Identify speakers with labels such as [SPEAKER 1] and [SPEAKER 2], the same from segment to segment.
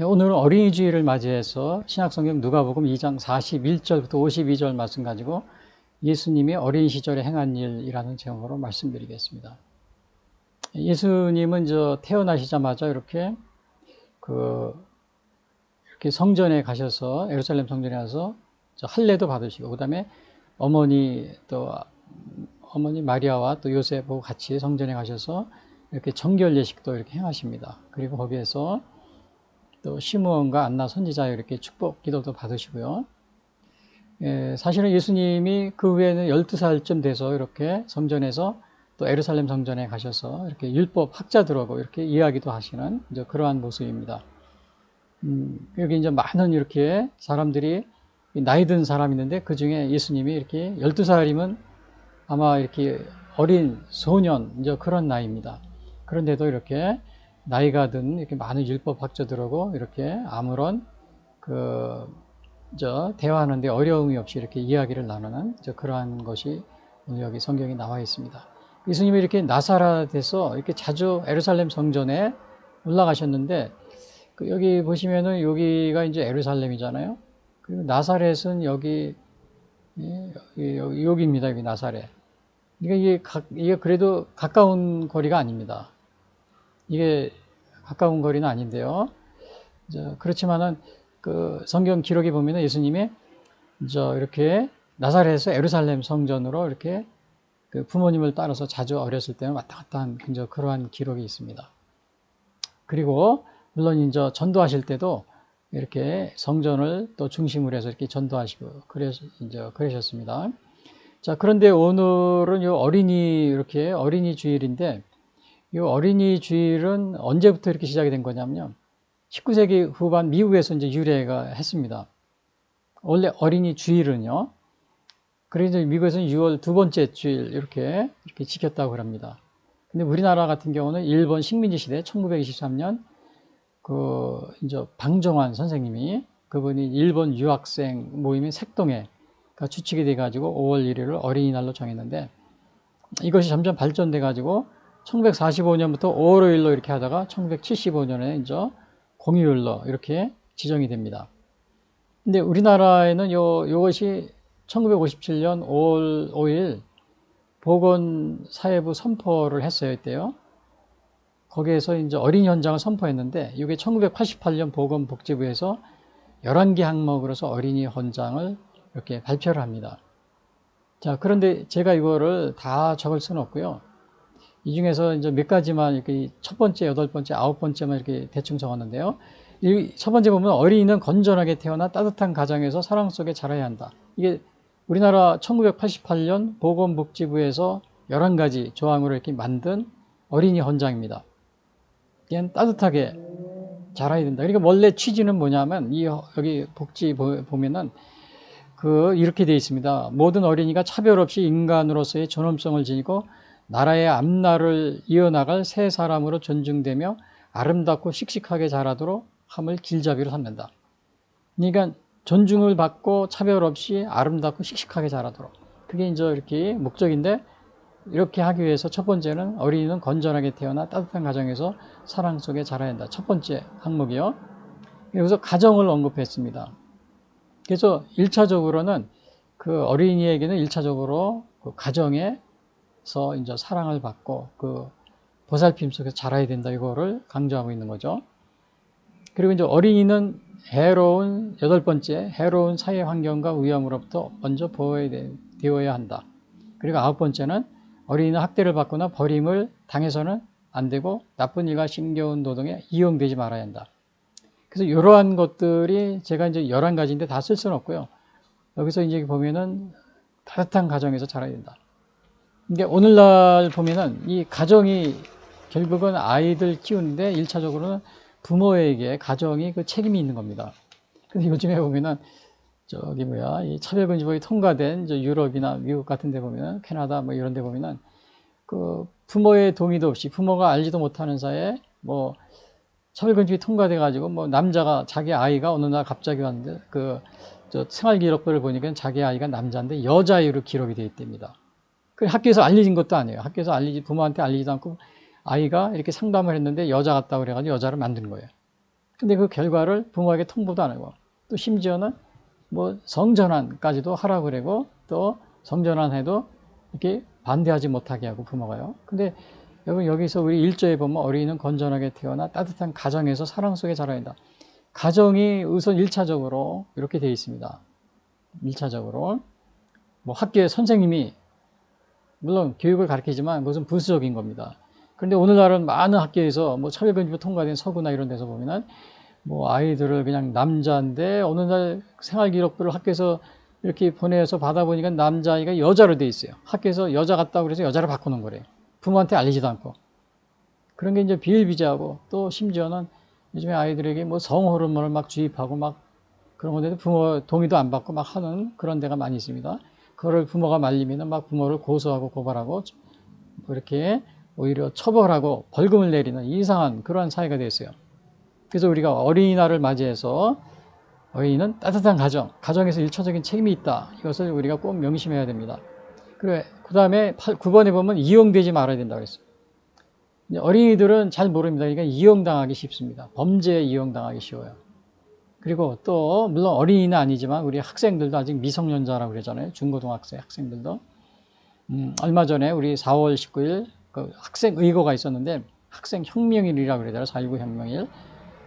[SPEAKER 1] 오늘은 어린이 주일을 맞이해서 신약성경 누가복음 2장 41절부터 52절 말씀 가지고 예수님이 어린 시절에 행한 일이라는 제목으로 말씀드리겠습니다. 예수님은 태어나시자마자 이렇게 성전에 가셔서 예루살렘 성전에 가서 할례도 받으시고, 그다음에 어머니 마리아와 또 요셉하고 같이 성전에 가셔서 이렇게 정결 예식도 이렇게 행하십니다. 그리고 거기에서 또 시므온과 안나 선지자의 이렇게 축복 기도도 받으시고요. 사실은 예수님이 그 후에는 12살쯤 돼서 이렇게 성전에서 또 예루살렘 성전에 가셔서 이렇게 율법 학자들하고 이렇게 이야기도 하시는 그러한 모습입니다. 여기 많은 이렇게 사람들이 나이 든 사람이 있는데 그 중에 예수님이 이렇게 12살이면 아마 이렇게 어린 소년 그런 나이입니다. 그런데도 이렇게 나이가 든 이렇게 많은 율법 학자들하고 이렇게 아무런 대화하는데 어려움이 없이 이렇게 이야기를 나누는 그러한 것이 오늘 여기 성경에 나와 있습니다. 예수님이 이렇게 나사렛에서 이렇게 자주 예루살렘 성전에 올라가셨는데, 여기 보시면은 여기가 이제 예루살렘이잖아요. 그리고 나사렛은 여기입니다. 여기 나사렛. 그러니까 이게 그래도 가까운 거리가 아닙니다. 이게 가까운 거리는 아닌데요. 그렇지만은 성경 기록에 보면은 예수님이 이렇게 나사렛에서 예루살렘 성전으로 이렇게 부모님을 따라서 자주 어렸을 때는 왔다 갔다 한 그러한 기록이 있습니다. 그리고 물론 전도하실 때도 이렇게 성전을 또 중심으로 해서 이렇게 전도하시고 그러셨습니다. 자, 그런데 오늘은 어린이 주일인데, 이 어린이 주일은 언제부터 이렇게 시작이 된 거냐면요. 19세기 후반 미국에서 유래가 했습니다. 원래 어린이 주일은요. 그래서 미국에서는 6월 두 번째 주일 이렇게 지켰다고 합니다. 근데 우리나라 같은 경우는 일본 식민지 시대 1923년 방정환 선생님이, 그분이 일본 유학생 모임인 색동에 주축이 돼가지고 5월 1일을 어린이날로 정했는데, 이것이 점점 발전돼 가지고 1945년부터 5월 5일로 이렇게 하다가 1975년에 공휴일로 이렇게 지정이 됩니다. 근데 우리나라에는 요것이 1957년 5월 5일 보건사회부 선포를 했어요, 이때요. 거기에서 어린이 현장을 선포했는데, 이게 1988년 보건복지부에서 11개 항목으로서 어린이 헌장을 이렇게 발표를 합니다. 자, 그런데 제가 이거를 다 적을 수는 없고요. 이 중에서 몇 가지만 이렇게 첫 번째, 여덟 번째, 아홉 번째만 이렇게 대충 적었는데요. 첫 번째 보면 어린이는 건전하게 태어나 따뜻한 가정에서 사랑 속에 자라야 한다. 이게 우리나라 1988년 보건복지부에서 11가지 조항으로 이렇게 만든 어린이 헌장입니다. 얘는 따뜻하게 자라야 된다. 그러니까 원래 취지는 뭐냐면, 여기 복지 보면은 이렇게 되어 있습니다. 모든 어린이가 차별 없이 인간으로서의 존엄성을 지니고 나라의 앞날을 이어나갈 새 사람으로 존중되며 아름답고 씩씩하게 자라도록 함을 길잡이로 삼는다. 그러니까 존중을 받고 차별 없이 아름답고 씩씩하게 자라도록. 그게 이렇게 목적인데, 이렇게 하기 위해서 첫 번째는 어린이는 건전하게 태어나 따뜻한 가정에서 사랑 속에 자라야 한다. 첫 번째 항목이요. 여기서 가정을 언급했습니다. 그래서 1차적으로는 어린이에게는 1차적으로 가정에서 사랑을 받고 보살핌 속에서 자라야 된다, 이거를 강조하고 있는 거죠. 그리고 어린이는 여덟 번째, 해로운 사회 환경과 위험으로부터 먼저 보호되어야 한다. 그리고 아홉 번째는 어린이는 학대를 받거나 버림을 당해서는 안 되고 나쁜 일과 힘겨운 노동에 이용되지 말아야 한다. 그래서 이러한 것들이 제가 11가지인데 다 쓸 수는 없고요. 여기서 보면은 따뜻한 가정에서 자라야 된다. 그러니까 오늘날 보면은 이 가정이 결국은 아이들 키우는데 1차적으로는 부모에게 가정이 책임이 있는 겁니다. 근데 요즘에 보면은 이 차별금지법이 통과된 유럽이나 미국 같은 데 보면은, 캐나다 이런 데 보면은 부모의 동의도 없이, 부모가 알지도 못하는 사이에 차별금지법이 통과돼 가지고 남자가, 자기 아이가 어느 날 갑자기 왔는데 생활기록부를 보니까 자기 아이가 남자인데 여자아이로 기록이 되어 있답니다. 학교에서 알려진 것도 아니에요. 학교에서 부모한테 알리지도 않고 아이가 이렇게 상담을 했는데 여자 같다고 그래가지고 여자를 만든 거예요. 근데 그 결과를 부모에게 통보도 안 하고, 또 심지어는 뭐 성전환까지도 하라고 그러고, 또 성전환해도 이렇게 반대하지 못하게 하고 부모가요. 근데 여러분 여기서 우리 1조에 보면 어린이는 건전하게 태어나 따뜻한 가정에서 사랑 속에 자라야 한다. 가정이 우선 1차적으로 이렇게 되어 있습니다. 1차적으로 뭐 학교의 선생님이 물론 교육을 가르치지만 그것은 부수적인 겁니다. 그런데 오늘날은 많은 학교에서 뭐 철근집이 통과된 서구나 이런 데서 보면은 뭐 아이들을 그냥 남자인데 어느 날 생활기록부를 학교에서 이렇게 보내서 받아보니까 남자아이가 여자로 돼 있어요. 학교에서 여자 같다고 그래서 여자로 바꾸는 거래요. 부모한테 알리지도 않고. 그런 게 이제 비일비재하고, 또 심지어는 요즘에 아이들에게 뭐 성호르몬을 막 주입하고 막 그런 건데도 부모 동의도 안 받고 막 하는 그런 데가 많이 있습니다. 그거를 부모가 말리면은 막 부모를 고소하고 고발하고 뭐 이렇게 오히려 처벌하고 벌금을 내리는 이상한 그러한 사회가 됐어요. 그래서 우리가 어린이날을 맞이해서 어린이는 따뜻한 가정에서 1차적인 책임이 있다. 이것을 우리가 꼭 명심해야 됩니다. 그래, 그 다음에 9번에 보면 이용되지 말아야 된다고 그랬어요. 어린이들은 잘 모릅니다. 그러니까 이용당하기 쉽습니다. 범죄에 이용당하기 쉬워요. 그리고 또 물론 어린이는 아니지만 우리 학생들도 아직 미성년자라고 그러잖아요. 중고등학생 학생들도. 얼마 전에 우리 4월 19일 그 학생의거가 있었는데 학생혁명일이라고 그러잖아요. 4.19 혁명일.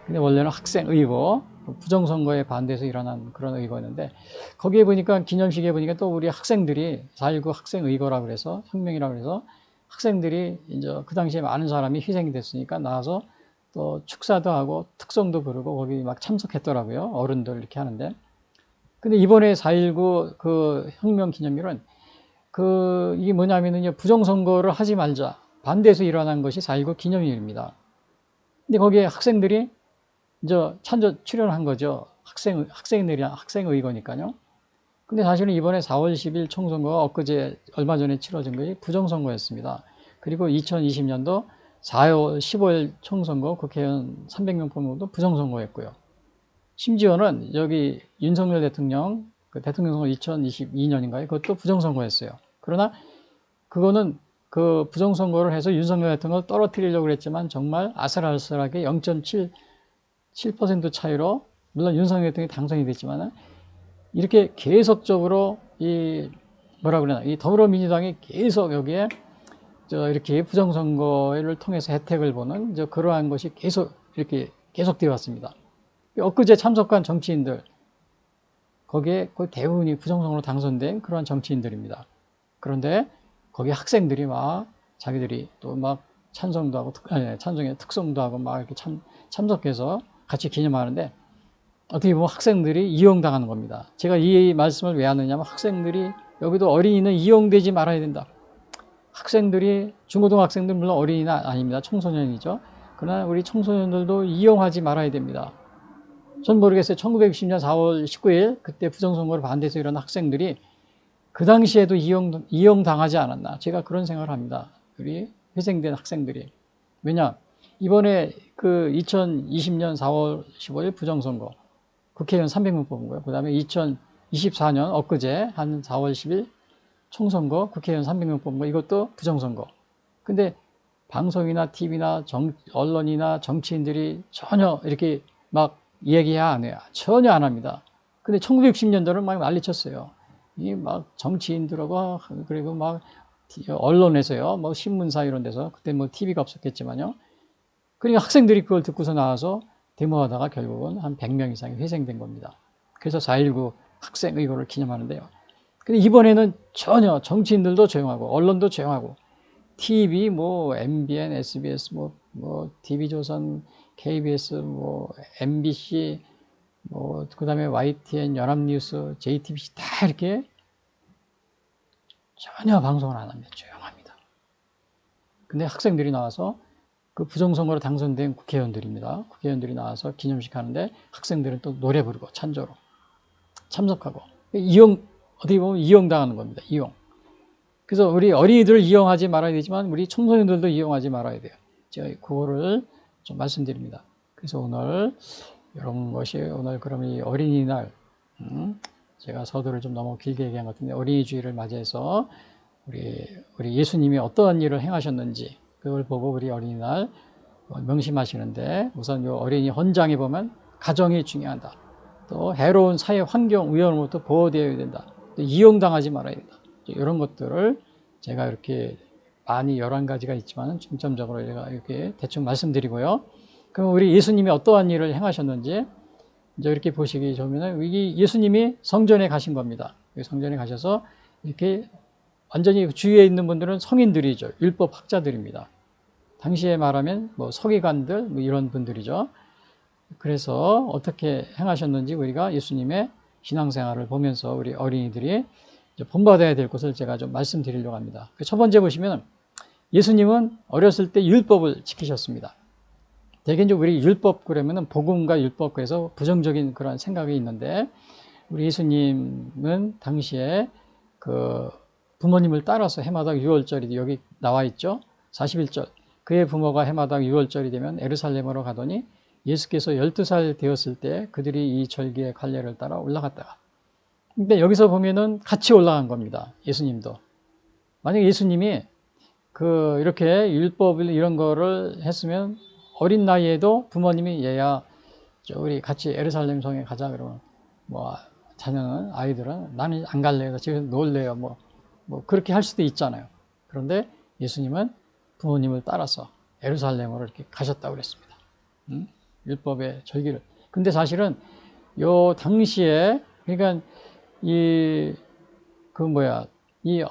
[SPEAKER 1] 근데 원래는 학생의거, 부정선거에 반대해서 일어난 그런 의거였는데 거기에 보니까 기념식에 보니까 또 우리 학생들이 4.19 학생의거라고 그래서 혁명이라고 그래서 학생들이 이제 그 당시에 많은 사람이 희생이 됐으니까 나와서 또 축사도 하고 특송도 부르고 거기 막 참석했더라고요. 어른들 이렇게 하는데. 근데 이번에 4.19 그 혁명 기념일은 이게 뭐냐면은요, 부정선거를 하지 말자. 반대해서 일어난 것이 4.19 기념일입니다. 근데 거기에 학생들이 이제 출연한 거죠. 학생의거니까요. 근데 사실은 이번에 4월 10일 총선거가 엊그제 얼마 전에 치러진 것이 부정선거였습니다. 그리고 2020년도 4월 15일 총선거 국회의원 300명 뽑는것도 부정선거였고요. 심지어는 여기 윤석열 대통령 그 대통령 선거 2022년인가요? 그것도 부정선거였어요. 그러나 그거는 그 부정선거를 해서 윤석열 대통령을 떨어뜨리려고 했지만 정말 아슬아슬하게 0.7% 차이로 물론 윤석열 대통령이 당선이 됐지만 이렇게 계속적으로 이 더불어민주당이 계속 여기에 이렇게 부정선거를 통해서 혜택을 보는 그러한 것이 이렇게 계속되어 왔습니다. 엊그제 참석한 정치인들 거기에 거의 대부분이 부정선거로 당선된 그러한 정치인들입니다. 그런데 거기 학생들이 막 자기들이 또 막 찬성도 하고 찬성에 특송도 하고 막 이렇게 참석해서 같이 기념하는데 어떻게 보면 학생들이 이용당하는 겁니다. 제가 이 말씀을 왜 하느냐면 학생들이 여기도 어린이는 이용되지 말아야 된다. 학생들이 중고등학생들 물론 어린이는 아닙니다. 청소년이죠. 그러나 우리 청소년들도 이용하지 말아야 됩니다. 전 모르겠어요. 1960년 4월 19일 그때 부정선거를 반대해서 일어난 학생들이 그 당시에도 이용당하지 않았나. 제가 그런 생각을 합니다. 우리 회생된 학생들이. 왜냐? 이번에 그 2020년 4월 15일 부정선거 국회의원 300명 뽑은 거예요. 그 다음에 2024년 엊그제 한 4월 10일 총선거 국회의원 300명 뽑은 거 이것도 부정선거. 근데 방송이나 TV나 언론이나 정치인들이 전혀 이렇게 막 얘기야 안 해요. 전혀 안 합니다. 근데 1960년도를 막 난리쳤어요. 이 막 정치인들하고 그리고 막 언론에서요, 뭐 신문사 이런 데서 그때 뭐 TV가 없었겠지만요. 그러니까 학생들이 그걸 듣고서 나와서 데모하다가 결국은 한 100명 이상이 희생된 겁니다. 그래서 4.19 학생의거를 기념하는데요. 근데 이번에는 전혀 정치인들도 조용하고 언론도 조용하고 TV, 뭐 MBN, SBS, 뭐 TV조선, KBS, 뭐 MBC, 뭐 그다음에 YTN, 연합뉴스, JTBC 다 이렇게 전혀 방송을 안 합니다. 조용합니다. 근데 학생들이 나와서 그 부정선거로 당선된 국회의원들입니다. 국회의원들이 나와서 기념식 하는데 학생들은 또 노래 부르고 찬조로 참석하고 어떻게 보면 이용당하는 겁니다. 이용. 그래서 우리 어린이들을 이용하지 말아야 되지만 우리 청소년들도 이용하지 말아야 돼요. 제가 그거를 좀 말씀드립니다. 그래서 오늘 이런 것이 오늘 그럼 이 어린이날 제가 서두를 좀 너무 길게 얘기한 것 같은데 어린이 주일을 맞이해서 우리 예수님이 어떠한 일을 행하셨는지 그걸 보고 우리 어린이날 명심하시는데, 우선 이 어린이 헌장에 보면 가정이 중요하다. 또 해로운 사회 환경 위험으로부터 보호되어야 된다. 또 이용당하지 말아야 된다. 이런 것들을 제가 이렇게 많이 11가지가 있지만 중점적으로 제가 이렇게 대충 말씀드리고요. 그럼 우리 예수님이 어떠한 일을 행하셨는지 이제 이렇게 보시기 좋으면, 이 예수님이 성전에 가신 겁니다. 성전에 가셔서 이렇게 완전히 주위에 있는 분들은 성인들이죠. 율법 학자들입니다. 당시에 말하면 뭐 서기관들 뭐 이런 분들이죠. 그래서 어떻게 행하셨는지 우리가 예수님의 신앙생활을 보면서 우리 어린이들이 본받아야 될 것을 제가 좀 말씀드리려고 합니다. 첫 번째 보시면 예수님은 어렸을 때 율법을 지키셨습니다. 대개 이제 우리 율법 그러면은 복음과 율법, 그래서 부정적인 그런 생각이 있는데, 우리 예수님은 당시에 그 부모님을 따라서 해마다 유월절이 여기 나와 있죠. 41절. 그의 부모가 해마다 유월절이 되면 에루살렘으로 가더니 예수께서 12살 되었을 때 그들이 이 절기의 관례를 따라 올라갔다가. 근데 여기서 보면은 같이 올라간 겁니다. 예수님도. 만약에 예수님이 이렇게 율법을 이런 거를 했으면 어린 나이에도 부모님이 얘야, 우리 같이 예루살렘 성에 가자 그러면 뭐 자녀는, 아이들은 나는 안 갈래요. 집에서 놀래요. 뭐 그렇게 할 수도 있잖아요. 그런데 예수님은 부모님을 따라서 예루살렘으로 이렇게 가셨다고 그랬습니다. 율법의 절기를. 근데 사실은 요 당시에, 그러니까 이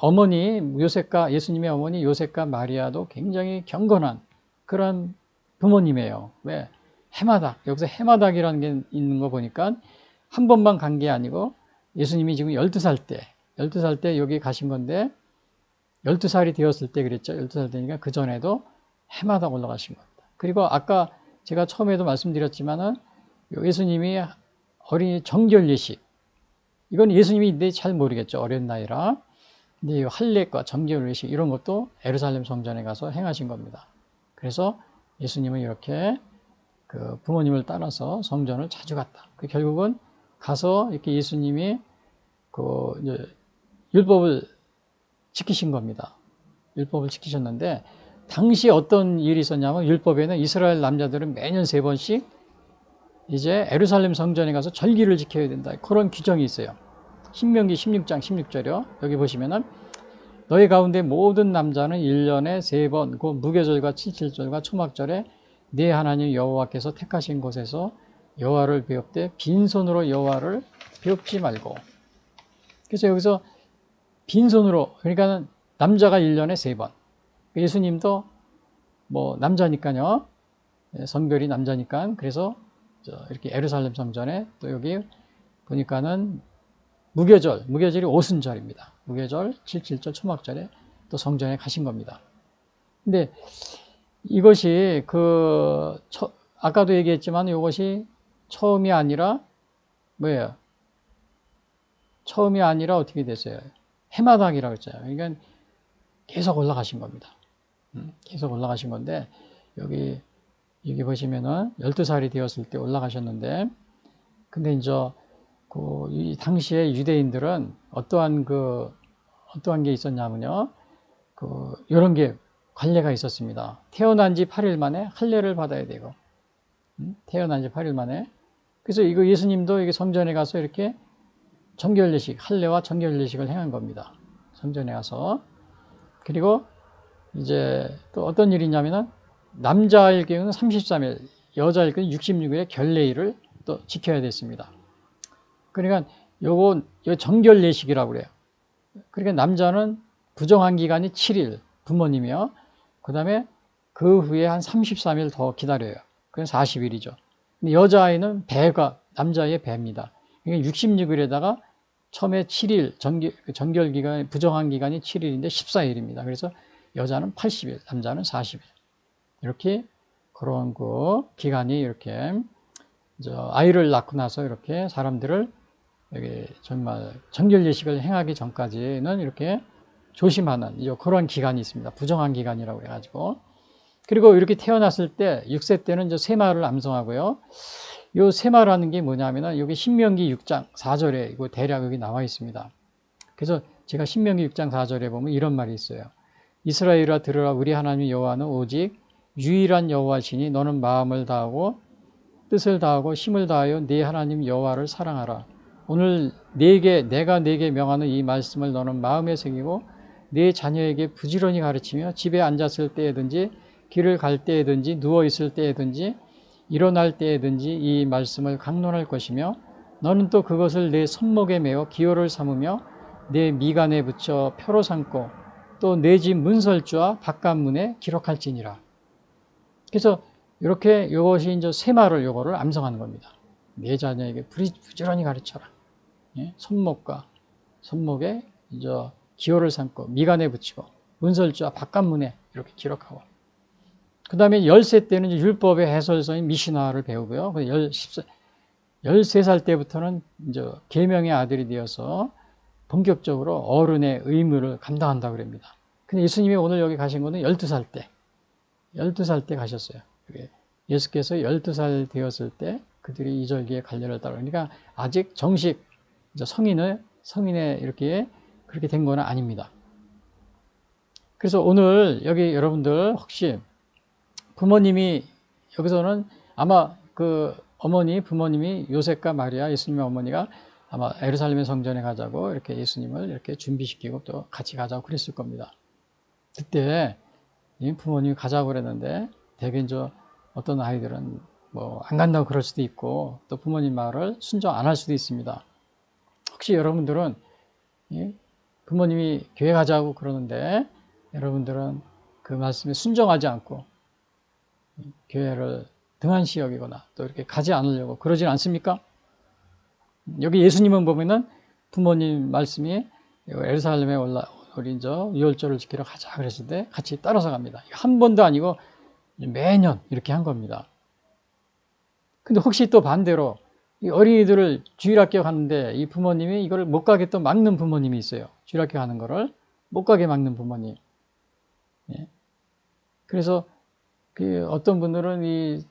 [SPEAKER 1] 어머니 요셉과, 예수님의 어머니 요셉과 마리아도 굉장히 경건한 그런 부모님이에요. 왜? 해마다, 여기서 해마닥이라는 게 있는 거 보니까 한 번만 간 게 아니고 예수님이 지금 12살 때 여기 가신 건데 12살이 되었을 때 그랬죠. 12살 되니까 그 전에도 해마다 올라가신 겁니다. 그리고 아까 제가 처음에도 말씀드렸지만은 예수님이 어린이 정결 예식, 이건 예수님이 잘 모르겠죠. 어린 나이라. 근데 이 할례과 정결 예식 이런 것도 예루살렘 성전에 가서 행하신 겁니다. 그래서 예수님은 이렇게 그 부모님을 따라서 성전을 자주 갔다. 결국은 가서 이렇게 예수님이 이제 율법을 지키신 겁니다. 율법을 지키셨는데, 당시 어떤 일이 있었냐면, 율법에는 이스라엘 남자들은 매년 3번씩 이제 예루살렘 성전에 가서 절기를 지켜야 된다. 그런 규정이 있어요. 신명기 16장 16절이요. 여기 보시면은 너희 가운데 모든 남자는 1년에 3번 그 무교절과 칠칠절과 초막절에 네 하나님 여호와께서 택하신 곳에서 여호와를 배웁되 빈손으로 여호와를 배웁지 말고. 그래서 여기서 빈손으로, 그러니까는 남자가 1년에 3번. 예수님도 뭐 남자니까요. 성별이 남자니까. 그래서 이렇게 예루살렘 성전에 또 여기 보니까는 무교절이 오순절입니다. 무교절, 칠칠절, 초막절에 또 성전에 가신 겁니다. 근데 이것이 아까도 얘기했지만 이것이 처음이 아니라 뭐예요? 처음이 아니라 어떻게 됐어요? 해마닥이라고 했잖아요. 그러니까 계속 올라가신 겁니다. 계속 올라가신 건데, 여기 보시면은 12살이 되었을 때 올라가셨는데, 근데 이제 이 당시에 유대인들은 어떠한 게 있었냐면요. 이런 게 관례가 있었습니다. 태어난 지 8일 만에 할례를 받아야 되고, 태어난 지 8일 만에. 그래서 이거 예수님도 이게 성전에 가서 이렇게 정결예식, 할례와 정결예식을 행한 겁니다. 성전에 가서. 그리고 이제 또 어떤 일이 있냐면은 남자일 경우는 33일, 여자일 경우는 66일의 결례일을 또 지켜야 됐습니다. 그러니까 요 정결예식이라고 그래요. 그러니까 남자는 부정한 기간이 7일, 부모님이요. 그 다음에 그 후에 한 33일 더 기다려요. 그건 40일이죠. 근데 여자아이는 남자의 배입니다. 그러니까 66일에다가 처음에 7일, 정결 기간, 부정한 기간이 7일인데 14일입니다. 그래서 여자는 80일, 남자는 40일. 이렇게 그런 기간이 이렇게 아이를 낳고 나서 이렇게 사람들을 여기 정말 정결 예식을 행하기 전까지는 이렇게 조심하는 그런 기간이 있습니다. 부정한 기간이라고 해가지고. 그리고 이렇게 태어났을 때 6세 때는 이제 세마를 암송하고요. 요 세마라는 게 뭐냐면은 여기 신명기 6장 4절에 이거 대략 여기 나와 있습니다. 그래서 제가 신명기 6장 4절에 보면 이런 말이 있어요. 이스라엘아 들으라, 우리 하나님 여호와는 오직 유일한 여호와시니 너는 마음을 다하고 뜻을 다하고 힘을 다하여 네 하나님 여호와를 사랑하라. 오늘 내가 네게 명하는 이 말씀을 너는 마음에 새기고 네 자녀에게 부지런히 가르치며 집에 앉았을 때에든지 길을 갈 때에든지 누워 있을 때에든지 일어날 때에든지 이 말씀을 강론할 것이며 너는 또 그것을 내 손목에 메어 기호를 삼으며 내 미간에 붙여 표로 삼고 또 내 집 문설주와 바깥문에 기록할지니라. 그래서 이렇게 이것이 이제 세마를 요거를 암송하는 겁니다. 내 자녀에게 부지런히 가르쳐라. 예? 손목에 이제 기호를 삼고 미간에 붙이고 문설주와 바깥문에 이렇게 기록하고. 그 다음에 10세 때는 이제 율법의 해설서인 미시나를 배우고요. 13살 때부터는 이제 계명의 아들이 되어서 본격적으로 어른의 의무를 감당한다고 그럽니다. 근데 예수님이 오늘 여기 가신 거는 12살 때 가셨어요. 예수께서 12살 되었을 때 그들이 이절기에 갈려를 따라. 그러니까 아직 정식 성인의 이렇게 그렇게 된 건 아닙니다. 그래서 오늘 여기 여러분들 혹시 부모님이 여기서는 아마 그 부모님이 요셉과 마리아 예수님의 어머니가 아마 예루살렘 성전에 가자고 이렇게 예수님을 이렇게 준비시키고 또 같이 가자고 그랬을 겁니다. 그때 부모님이 가자고 그랬는데 대개 이제 어떤 아이들은 뭐 안 간다고 그럴 수도 있고 또 부모님 말을 순종 안 할 수도 있습니다. 혹시 여러분들은 부모님이 교회 가자고 그러는데 여러분들은 그 말씀에 순종하지 않고 교회를 등한시 여기거나 또 이렇게 가지 않으려고 그러진 않습니까? 여기 예수님은 보면은 부모님 말씀이 예루살렘에 우리 이제 유월절을 지키러 가자 그랬을 때 같이 따라서 갑니다. 한 번도 아니고 매년 이렇게 한 겁니다. 근데 혹시 또 반대로 이 어린이들을 주일학교 가는데 이 부모님이 이걸 못 가게 또 막는 부모님이 있어요. 주일학교 가는 거를 못 가게 막는 부모님. 예. 그래서 그 어떤 분들은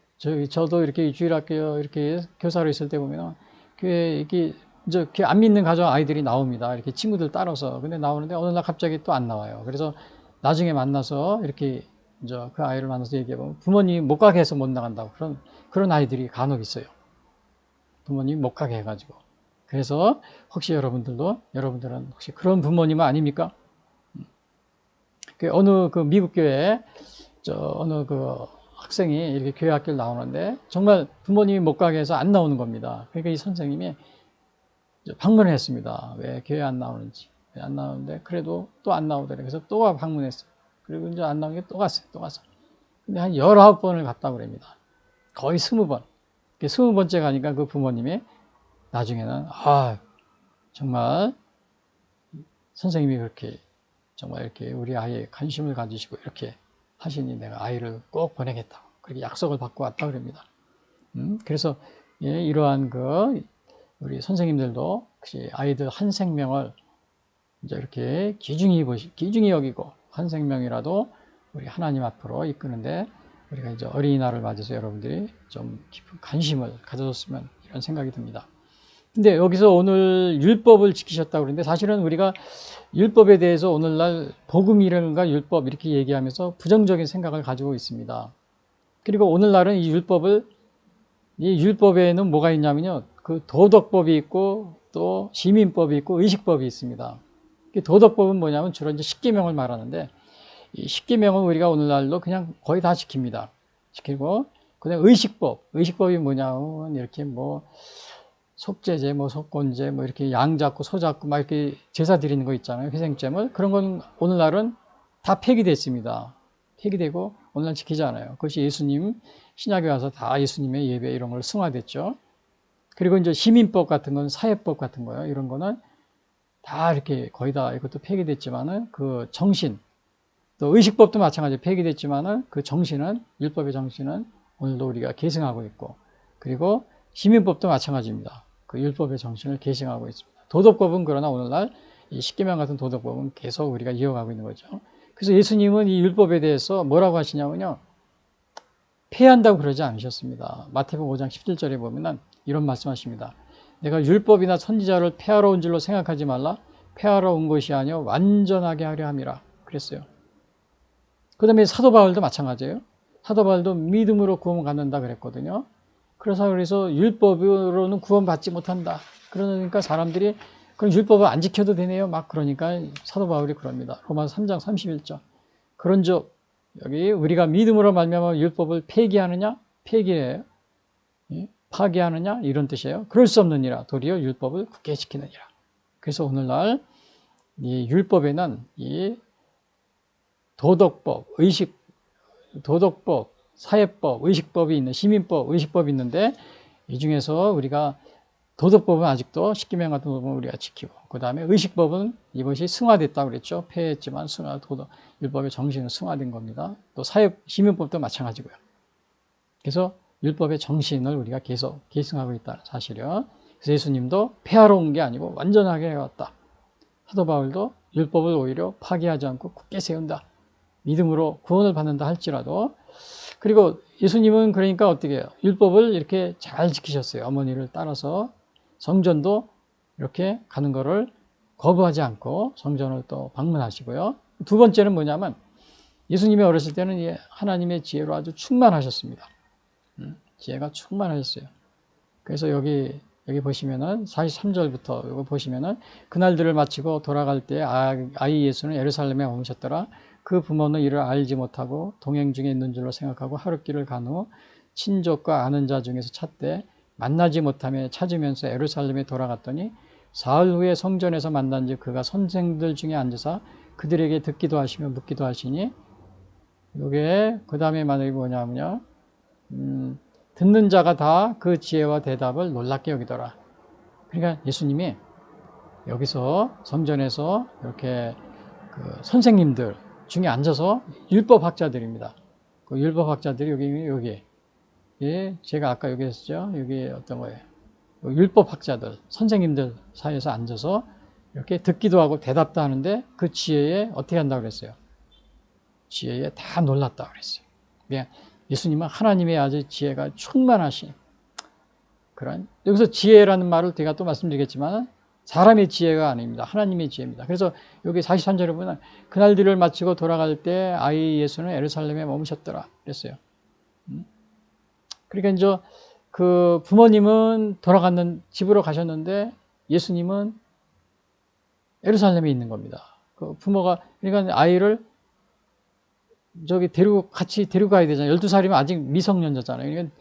[SPEAKER 1] 저도 이렇게 주일학교 이렇게 교사로 있을 때 보면 교회 이렇게 이제 안 믿는 가정 아이들이 나옵니다. 이렇게 친구들 따라서. 근데 나오는데 어느 날 갑자기 또 안 나와요. 그래서 나중에 만나서 이렇게 이제 그 아이를 만나서 얘기해보면 부모님이 못 가게 해서 못 나간다고 그런 아이들이 간혹 있어요. 부모님이 못 가게 해가지고. 그래서 혹시 여러분들은 혹시 그런 부모님은 아닙니까? 어느 그 미국 교회에 어느 그 학생이 이렇게 교회 학교를 나오는데 정말 부모님이 못 가게 해서 안 나오는 겁니다. 그러니까 이 선생님이 방문을 했습니다. 왜 교회 안 나오는지. 왜 안 나오는데 그래도 또 안 나오더래. 그래서 또 방문했어요. 그리고 이제 안 나오니까 또 갔어요. 근데 한 19번을 갔다고 그럽니다. 거의 20번. 20번째 가니까 그 부모님이 나중에는 정말 선생님이 그렇게 정말 이렇게 우리 아이에 관심을 가지시고 이렇게 하시니 내가 아이를 꼭 보내겠다. 그렇게 약속을 받고 왔다 그럽니다. 그래서 이러한 우리 선생님들도 혹시 아이들 한 생명을 이제 이렇게 귀중히 여기고 한 생명이라도 우리 하나님 앞으로 이끄는데 우리가 이제 어린이날을 맞아서 여러분들이 좀 깊은 관심을 가져줬으면 이런 생각이 듭니다. 근데 여기서 오늘 율법을 지키셨다고 그러는데 사실은 우리가 율법에 대해서 오늘날 복음이라든가 율법 이렇게 얘기하면서 부정적인 생각을 가지고 있습니다. 그리고 오늘날은 이 율법에는 뭐가 있냐면요. 그 도덕법이 있고 또 시민법이 있고 의식법이 있습니다. 도덕법은 뭐냐면 주로 이제 십계명을 말하는데 이 십계명은 우리가 오늘날도 그냥 거의 다 지킵니다. 지키고 그다음에 의식법이 뭐냐면 이렇게 속죄제, 속건제, 이렇게 양 잡고 소 잡고 막 이렇게 제사 드리는 거 있잖아요. 희생제물. 그런 건 오늘날은 다 폐기됐습니다. 폐기되고 오늘날 지키지 않아요. 그것이 예수님 신약에 와서 다 예수님의 예배 이런 걸 승화됐죠. 그리고 이제 시민법 같은 건 사회법 같은 거요. 이런 거는 다 이렇게 거의 다 이것도 폐기됐지만은 그 정신, 또 의식법도 마찬가지로 폐기됐지만은 그 정신은 율법의 정신은 오늘도 우리가 계승하고 있고, 그리고 시민법도 마찬가지입니다. 그 율법의 정신을 계승하고 있습니다. 도덕법은 그러나 오늘날 이 십계명 같은 도덕법은 계속 우리가 이어가고 있는 거죠. 그래서 예수님은 이 율법에 대해서 뭐라고 하시냐면요. 폐한다고 그러지 않으셨습니다. 마태복음 5장 17절에 보면은 이런 말씀하십니다. 내가 율법이나 선지자를 폐하러 온 줄로 생각하지 말라. 폐하러 온 것이 아니요 완전하게 하려 함이라 그랬어요. 그 다음에 사도 바울도 마찬가지예요. 사도 바울도 믿음으로 구원 갖는다 그랬거든요. 그래서 율법으로는 구원받지 못한다. 그러니까 사람들이 그럼 율법을 안 지켜도 되네요. 막 그러니까 사도 바울이 그럽니다. 로마서 3장 31절. 그런즉 여기 우리가 믿음으로 말미암아 율법을 폐기하느냐? 폐기해요. 파기하느냐? 이런 뜻이에요. 그럴 수 없느니라. 도리어 율법을 굳게 지키느니라. 그래서 오늘날 이 율법에는 이 도덕법, 도덕법, 사회법, 의식법이 있는 시민법, 의식법이 있는데 이 중에서 우리가 도덕법은 아직도 십계명 같은 법은 우리가 지키고 그 다음에 의식법은 이것이 승화됐다고 그랬죠. 폐했지만 율법의 정신은 승화된 겁니다. 또 시민법도 마찬가지고요. 그래서 율법의 정신을 우리가 계속 계승하고 있다는 사실이요. 그래서 예수님도 폐하러 온 게 아니고 완전하게 해왔다. 사도 바울도 율법을 오히려 파기하지 않고 굳게 세운다. 믿음으로 구원을 받는다 할지라도. 그리고 예수님은 그러니까 어떻게 해요? 율법을 이렇게 잘 지키셨어요. 어머니를 따라서 성전도 이렇게 가는 거를 거부하지 않고 성전을 또 방문하시고요. 두 번째는 뭐냐면 예수님이 어렸을 때는 하나님의 지혜로 아주 충만하셨습니다. 지혜가 충만하셨어요. 그래서 여기 보시면은 43절부터 이거 보시면은 그날들을 마치고 돌아갈 때 아이 예수는 예루살렘에 오셨더라. 그 부모는 이를 알지 못하고 동행 중에 있는 줄로 생각하고 하룻길을 간 후 친족과 아는 자 중에서 찾되 만나지 못하며 찾으면서 예루살렘에 돌아갔더니 사흘 후에 성전에서 만난즉 그가 선생들 중에 앉으사 그들에게 듣기도 하시며 묻기도 하시니 요게 그 다음에 만약에 뭐냐면요 듣는 자가 다 그 지혜와 대답을 놀랍게 여기더라. 그러니까 예수님이 여기서 성전에서 이렇게 그 선생님들 중에 앉아서 율법학자들입니다. 그 율법학자들이 여기 예, 제가 아까 여기 했었죠. 여기 어떤 거예요? 율법학자들, 선생님들 사이에서 앉아서 이렇게 듣기도 하고 대답도 하는데 그 지혜에 어떻게 한다고 그랬어요? 지혜에 다 놀랐다고 그랬어요. 예수님은 하나님의 아주 지혜가 충만하신 그런, 여기서 지혜라는 말을 제가 또 말씀드리겠지만 사람의 지혜가 아닙니다. 하나님의 지혜입니다. 그래서 여기 43절에 보면 그날들을 마치고 돌아갈 때 아이 예수는 예루살렘에 머무셨더라 그랬어요. 그러니까 이제 그 부모님은 집으로 가셨는데 예수님은 예루살렘에 있는 겁니다. 그 부모가 그러니까 아이를 같이 데리고 가야 되잖아요. 12살이면 아직 미성년자잖아요. 그러니까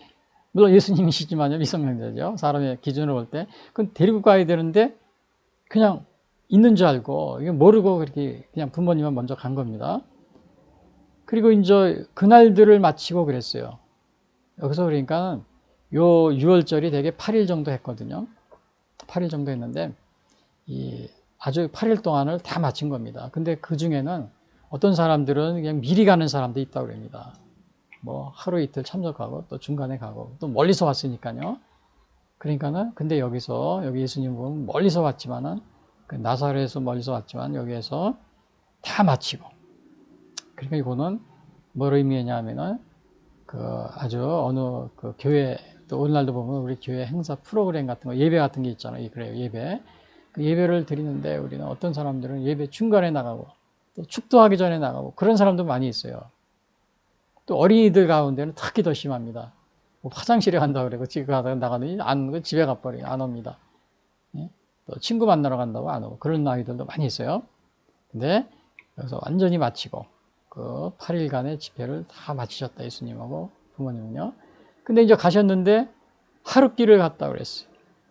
[SPEAKER 1] 물론 예수님이시지만요, 미성년자죠. 사람의 기준으로 볼 때. 그건 데리고 가야 되는데 그냥 있는 줄 알고 모르고 그렇게 그냥 부모님은 먼저 간 겁니다. 그리고 이제 그날들을 마치고 그랬어요. 여기서 그러니까 요 유월절이 되게 8일 정도 했거든요. 8일 정도 했는데 아주 8일 동안을 다 마친 겁니다. 근데 그 중에는 어떤 사람들은 그냥 미리 가는 사람도 있다고 그럽니다. 뭐 하루 이틀 참석하고 또 중간에 가고 또 멀리서 왔으니까요. 그러니까는 근데 여기 예수님 보면 멀리서 왔지만은 그 나사렛에서 멀리서 왔지만 여기에서 다 마치고 그러니까 이거는 뭘 의미하냐면은 그 아주 어느 그 교회 또 오늘날도 보면 우리 교회 행사 프로그램 같은 거 예배 같은 게 있잖아요. 그래요 예배. 그 예배를 드리는데 우리는 어떤 사람들은 예배 중간에 나가고 또 축도하기 전에 나가고 그런 사람도 많이 있어요. 또 어린이들 가운데는 특히 더 심합니다. 뭐 화장실에 간다고 그래고 집에 가다가 나가더니 집에 가버려요. 안 옵니다. 예? 또 친구 만나러 간다고 안 오고 그런 아이들도 많이 있어요. 근데 여기서 완전히 마치고 그 8일간의 집회를 다 마치셨다. 예수님하고 부모님은요. 근데 이제 가셨는데 하룻길을 갔다 그랬어요.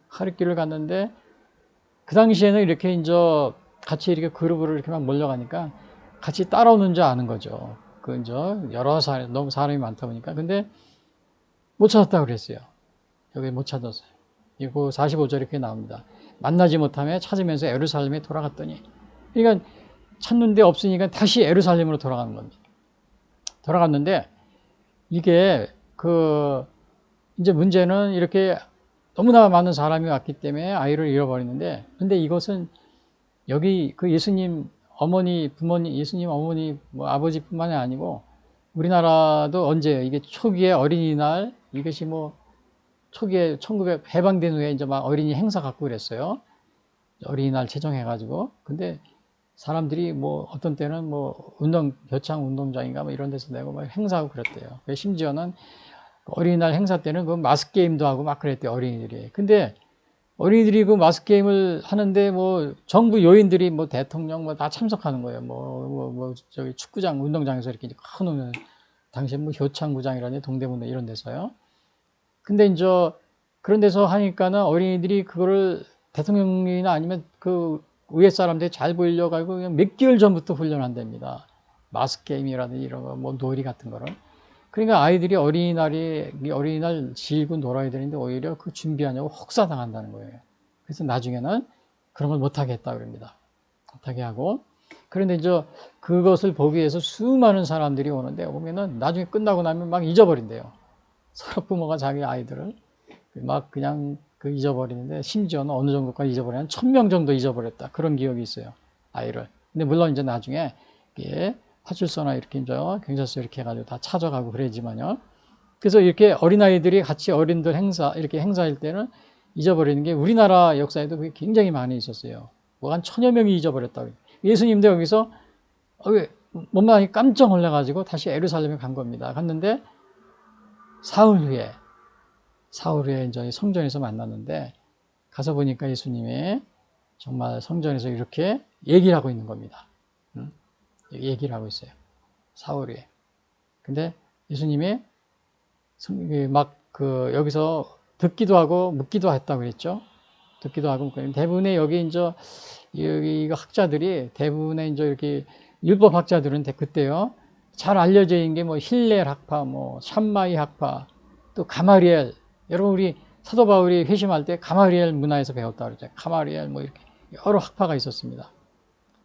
[SPEAKER 1] 하룻길을 갔는데 그 당시에는 이렇게 이제 같이 이렇게 그룹으로 이렇게 막 몰려가니까 같이 따라오는 줄 아는 거죠. 그 이제 너무 사람이 많다 보니까. 근데 못 찾았다고 그랬어요. 여기 못 찾았어요. 이거 45절에 이렇게 나옵니다. 만나지 못하며 찾으면서 예루살렘에 돌아갔더니. 그러니까 찾는데 없으니까 다시 예루살렘으로 돌아가는 겁니다. 돌아갔는데 이게 이제 문제는 이렇게 너무나 많은 사람이 왔기 때문에 아이를 잃어버리는데 근데 이것은 여기 그 예수님 어머니, 부모님, 예수님 어머니, 뭐 아버지뿐만이 아니고 우리나라도 언제 이게 초기에 어린이날 이것이 뭐 초기에 1900 해방된 후에 이제 막 어린이 행사 갖고 그랬어요. 어린이날 제정해가지고 근데 사람들이 뭐 어떤 때는 뭐 교창 운동장인가 뭐 이런 데서 내고 막 행사하고 그랬대요. 심지어는 어린이날 행사 때는 그 마스 게임도 하고 막 그랬대요, 어린이들이. 근데 어린이들이 그 마스 게임을 하는데 뭐 정부 요인들이 뭐 대통령 뭐 다 참석하는 거예요. 저기 축구장 운동장에서 이렇게 큰 당시에 뭐 효창구장이라니 동대문에 이런 데서요. 근데 이제 그런 데서 하니까는 어린이들이 그거를 대통령이나 아니면 그 위에 사람들이 잘 보이려고 하고 그냥 몇 개월 전부터 훈련한답니다. 마스 게임이라든지 이런 거, 뭐 놀이 같은 거를. 그러니까 아이들이 어린이날 지고 놀아야 되는데 오히려 그 준비하냐고 혹사당한다는 거예요. 그래서 나중에는 그런 걸 못하게 했다 그럽니다. 못하게 하고. 그런데 이제 그것을 보기 위해서 수많은 사람들이 오는데 보면은 나중에 끝나고 나면 막 잊어버린대요. 서로 부모가 자기 아이들을 막 그냥 잊어버리는데 심지어는 어느 정도까지 잊어버리냐면 1000명 정도 잊어버렸다. 그런 기억이 있어요. 아이를. 근데 물론 이제 나중에 이게 파출소나 이렇게 이제 경찰서 이렇게 해가지고 다 찾아가고 그러지만요. 그래서 이렇게 어린아이들이 같이 어린들 이렇게 행사할 때는 잊어버리는 게 우리나라 역사에도 그게 굉장히 많이 있었어요. 뭐 한 1000여 명이 잊어버렸다고. 예수님도 여기서 몸만 깜짝 놀라가지고 다시 예루살렘에 간 겁니다. 갔는데 사흘 후에 이제 성전에서 만났는데 가서 보니까 예수님이 정말 성전에서 이렇게 얘기를 하고 있는 겁니다. 얘기를 하고 있어요. 사흘 후에. 근데 예수님이 여기서 듣기도 하고 묻기도 했다고 그랬죠. 듣기도 하고 대부분의 여기 학자들이 대부분의 이렇게 율법 학자들은 그때요. 잘 알려져 있는 게 뭐 힐렐 학파, 뭐 샴마이 학파, 또 가마리엘. 여러분 우리 사도 바울이 회심할 때 가마리엘 문화에서 배웠다 그랬죠. 가마리엘 뭐 이렇게 여러 학파가 있었습니다.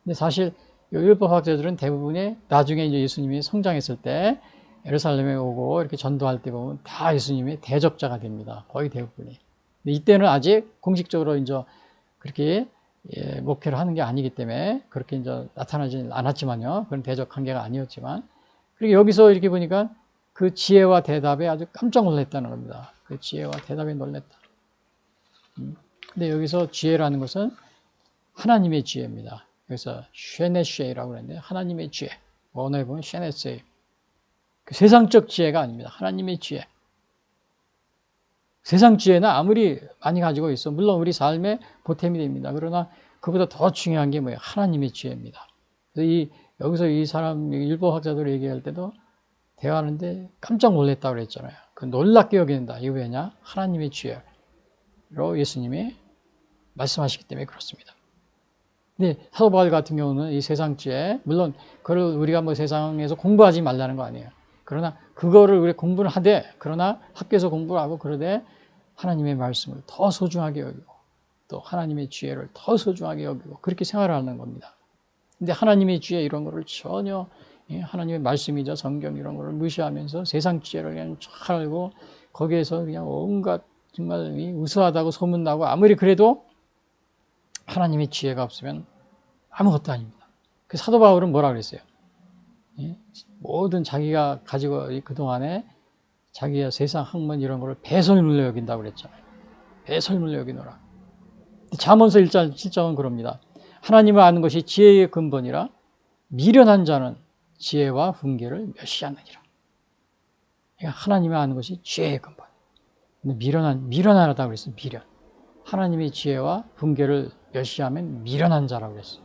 [SPEAKER 1] 근데 사실 율법 학자들은 대부분이 나중에 이제 예수님이 성장했을 때 예루살렘에 오고 이렇게 전도할 때 보면 다 예수님의 대적자가 됩니다. 거의 대부분이. 근데 이때는 아직 공식적으로 이제 그렇게 목회를 하는 게 아니기 때문에 그렇게 이제 나타나지 않았지만요. 그런 대적 관계가 아니었지만. 그리고 여기서 이렇게 보니까 그 지혜와 대답에 아주 깜짝 놀랐다는 겁니다. 그 지혜와 대답에 놀랐다. 근데 여기서 지혜라는 것은 하나님의 지혜입니다. 그래서 쉐네쉐이라고 그러는데 하나님의 지혜. 언어에 보면 쉐네쉐이. 그 세상적 지혜가 아닙니다. 하나님의 지혜. 세상 지혜는 아무리 많이 가지고 있어. 물론 우리 삶의 보탬이 됩니다. 그러나 그보다 더 중요한 게 뭐예요? 하나님의 지혜입니다. 그래서 여기서 이 사람, 율법학자들 얘기할 때도 대화하는데 깜짝 놀랐다고 그랬잖아요. 그 놀랍게 여긴다. 이거 왜냐? 하나님의 지혜로 예수님이 말씀하시기 때문에 그렇습니다. 근데 사도 바울 같은 경우는 이 세상 지혜, 물론 그걸 우리가 뭐 세상에서 공부하지 말라는 거 아니에요. 그러나 그거를 우리 공부를 하되, 그러나 학교에서 공부를 하고 그러되 하나님의 말씀을 더 소중하게 여기고 또 하나님의 지혜를 더 소중하게 여기고 그렇게 생활하는 겁니다. 근데 하나님의 지혜 이런 거를 전혀 하나님의 말씀이자 성경 이런 거를 무시하면서 세상 지혜를 그냥 잘 알고 거기에서 그냥 온갖 정말 우수하다고 소문나고 아무리 그래도 하나님의 지혜가 없으면 아무것도 아닙니다. 그 사도 바울은 뭐라 그랬어요? 모든 자기가 가지고 그동안에 자기가 세상 학문 이런 거를 배설물로 여긴다고 그랬잖아요. 배설물로 여기노라. 잠언서 1장 7절은 그럽니다. 하나님을 아는 것이 지혜의 근본이라 미련한 자는 지혜와 훈계를 멸시하느니라. 그러니까 하나님을 아는 것이 지혜의 근본. 근데 미련하다고 그랬어요. 미련. 하나님의 지혜와 훈계를 멸시하면 미련한 자라고 그랬어요.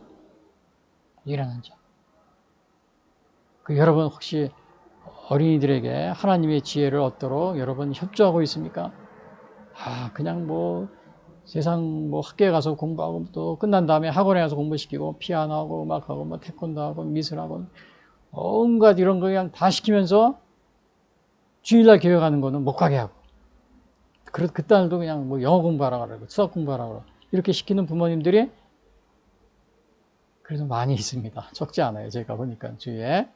[SPEAKER 1] 미련한 자. 여러분 혹시 어린이들에게 하나님의 지혜를 얻도록 여러분 협조하고 있습니까? 그냥 뭐 세상 뭐 학교에 가서 공부하고 또 끝난 다음에 학원에 가서 공부시키고 피아노하고 음악하고 뭐 태권도하고 미술하고 온갖 이런 거 그냥 다 시키면서 주일날 교회 가는 거는 못 가게 하고 그 딸도 그냥 뭐 영어 공부하라 그러고 수학 공부하라 그러고 이렇게 시키는 부모님들이 그래도 많이 있습니다. 적지 않아요. 제가 보니까 주위에.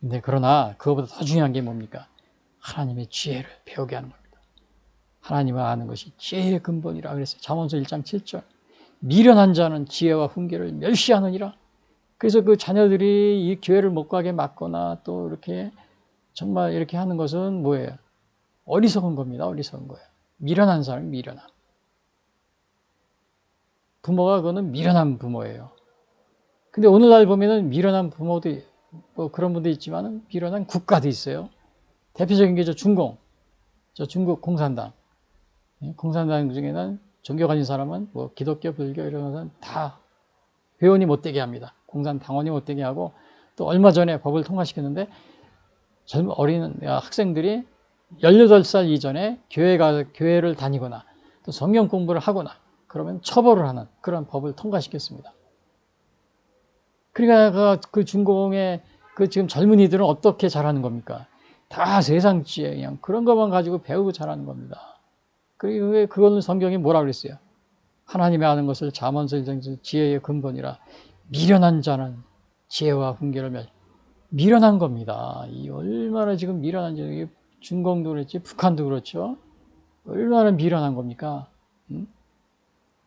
[SPEAKER 1] 근데 그러나 그거보다 더 중요한 게 뭡니까? 하나님의 지혜를 배우게 하는 겁니다. 하나님을 아는 것이 지혜의 근본이라 그랬어요. 잠언서 1장 7절. 미련한 자는 지혜와 훈계를 멸시하느니라. 그래서 그 자녀들이 이 교회를 못 가게 막거나 또 이렇게 정말 이렇게 하는 것은 뭐예요? 어리석은 겁니다. 어리석은 거예요. 미련한 사람이 미련함. 부모가 그거는 미련한 부모예요. 근데 오늘날 보면은 미련한 부모도 뭐 그런 분도 있지만은 미련한 국가도 있어요. 대표적인 게 저 중국 공산당. 공산당 중에는 종교 가진 사람은 뭐 기독교, 불교 이런 것은 다 회원이 못 되게 합니다. 공산당원이 못 되게 하고 또 얼마 전에 법을 통과시켰는데 젊은 어린 학생들이 18살 이전에 교회를 다니거나 또 성경 공부를 하거나 그러면 처벌을 하는 그런 법을 통과시켰습니다. 그러니까 그 중공의 그 지금 젊은이들은 어떻게 잘하는 겁니까? 다 세상지혜 그냥 그런 것만 가지고 배우고 잘하는 겁니다. 그리고 그거는 성경이 뭐라 그랬어요? 하나님의 아는 것을 잠언서에서 지혜의 근본이라 미련한 자는 지혜와 훈계를 미련한 겁니다. 이 얼마나 지금 미련한지 중공도 그렇지 북한도 그렇죠. 얼마나 미련한 겁니까?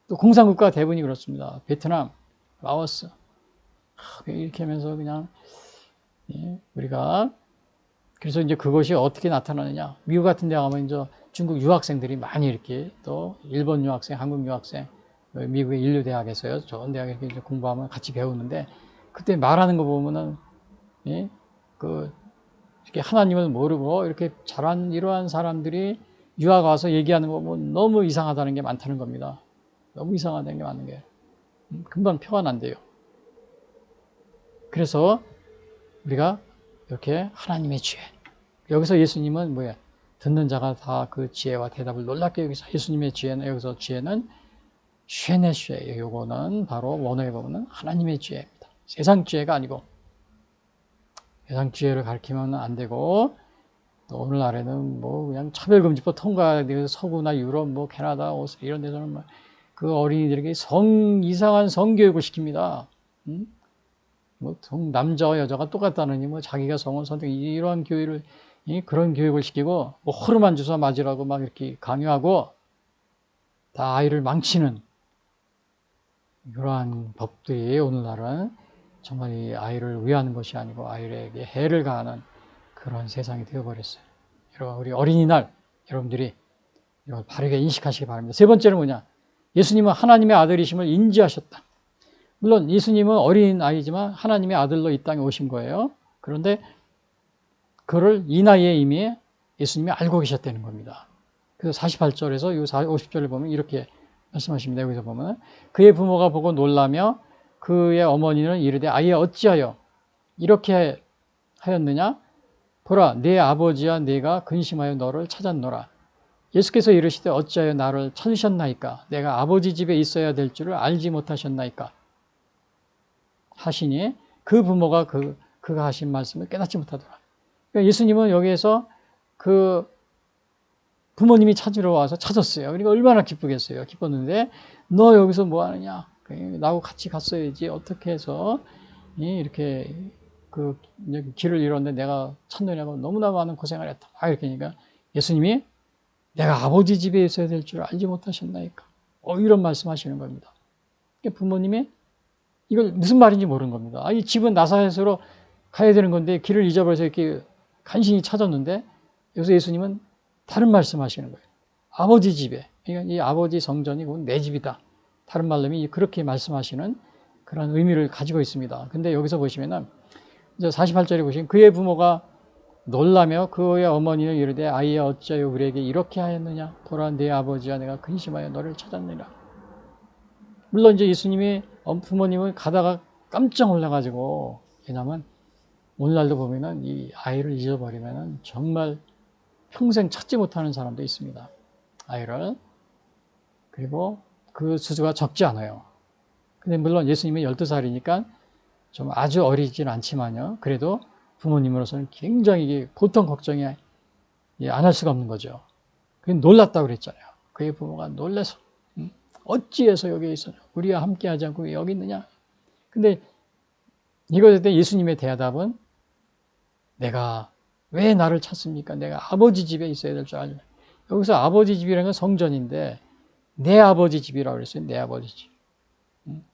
[SPEAKER 1] 또 공산국가 대부분이 그렇습니다. 베트남, 라오스 이렇게 하면서 그냥 우리가 그래서 이제 그것이 어떻게 나타나느냐? 미국 같은 데 가면 이제 중국 유학생들이 많이 이렇게 또 일본 유학생, 한국 유학생, 미국의 인류 대학에서요. 좋은 대학에 이렇게 공부하면 같이 배우는데 그때 말하는 거 보면은 이렇게 하나님을 모르고 이렇게 잘한 이러한 사람들이 유학 와서 얘기하는 거 보면 너무 이상하다는 게 많다는 겁니다. 너무 이상하다는 게 많은 게 금방 표가 안 돼요. 그래서 우리가 이렇게 하나님의 지혜. 여기서 예수님은 뭐야? 듣는 자가 다 그 지혜와 대답을 놀랍게 여기서 예수님의 지혜는 여기서 지혜는 쉐네쉐예요. 요거는 바로 원어에 보면 하나님의 지혜입니다. 세상 지혜가 아니고 세상 지혜를 가리키면 안 되고 또 오늘날에는 뭐 그냥 차별금지법 통과돼서 서구나 유럽, 뭐 캐나다, 오스트레일리아 이런 데서는 뭐 그 어린이들에게 이상한 성교육을 시킵니다. 뭐 남자와 여자가 똑같다느니 뭐 자기가 성을 선택 이러한 교육을 그런 교육을 시키고 뭐 호르몬 주사 맞으라고 막 이렇게 강요하고 다 아이를 망치는 이러한 법들이 오늘날은 정말 이 아이를 위하는 것이 아니고 아이에게 해를 가하는 그런 세상이 되어버렸어요. 여러분 우리 어린이날 여러분들이 이걸 바르게 인식하시기 바랍니다. 세 번째는 뭐냐? 예수님은 하나님의 아들이심을 인지하셨다. 물론 예수님은 어린 아이지만 하나님의 아들로 이 땅에 오신 거예요. 그런데 그를 이 나이에 이미 예수님이 알고 계셨다는 겁니다. 그래서 48절에서 이 50절을 보면 이렇게 말씀하십니다. 여기서 보면 그의 부모가 보고 놀라며 그의 어머니는 이르되 아이야 어찌하여 이렇게 하였느냐? 보라 네 아버지와 내가 근심하여 너를 찾았노라. 예수께서 이르시되 어찌하여 나를 찾으셨나이까? 내가 아버지 집에 있어야 될 줄을 알지 못하셨나이까? 하시니 그 부모가 그가 하신 말씀을 깨닫지 못하더라. 그러니까 예수님은 여기에서 그 부모님이 찾으러 와서 찾았어요. 그러니까 얼마나 기쁘겠어요. 기뻤는데 너 여기서 뭐 하느냐? 나하고 같이 갔어야지. 어떻게 해서 이렇게 그 길을 잃었는데 내가 찾느냐고 너무나 많은 고생을 했다. 이렇게 하니까 예수님이 내가 아버지 집에 있어야 될 줄 알지 못하셨나이까? 이런 말씀하시는 겁니다. 그러니까 부모님이 이걸 무슨 말인지 모르는 겁니다. 이 집은 나사렛으로 가야 되는 건데 길을 잊어버려서 이렇게 간신히 찾았는데 여기서 예수님은 다른 말씀하시는 거예요. 아버지 집에. 그러니까 이 아버지 성전이 내 집이다. 다른 말로 그렇게 말씀하시는 그런 의미를 가지고 있습니다. 근데 여기서 보시면은 이제 48절에 보시면 그의 부모가 놀라며 그의 어머니는 이르되 아이야 어찌하여 우리에게 이렇게 하였느냐? 보라 내 아버지와 내가 근심하여 너를 찾았느니라. 물론 이제 예수님이 부모님은 가다가 깜짝 놀라가지고 왜냐하면 오늘날도 보면은 이 아이를 잊어버리면은 정말 평생 찾지 못하는 사람도 있습니다. 아이를. 그리고 그 수가 적지 않아요. 근데 물론 예수님이 12살이니까 좀 아주 어리진 않지만요. 그래도 부모님으로서는 굉장히 보통 걱정이 안 할 수가 없는 거죠. 그게 놀랐다고 그랬잖아요. 그의 부모가 놀라서 어찌해서 여기 있었냐? 우리와 함께 하지 않고 여기 있느냐? 근데 이것에 대해 예수님의 대답은 내가 왜 나를 찾습니까? 내가 아버지 집에 있어야 될 줄 알죠. 여기서 아버지 집이라는 건 성전인데 내 아버지 집이라고 그랬어요. 내 아버지 집.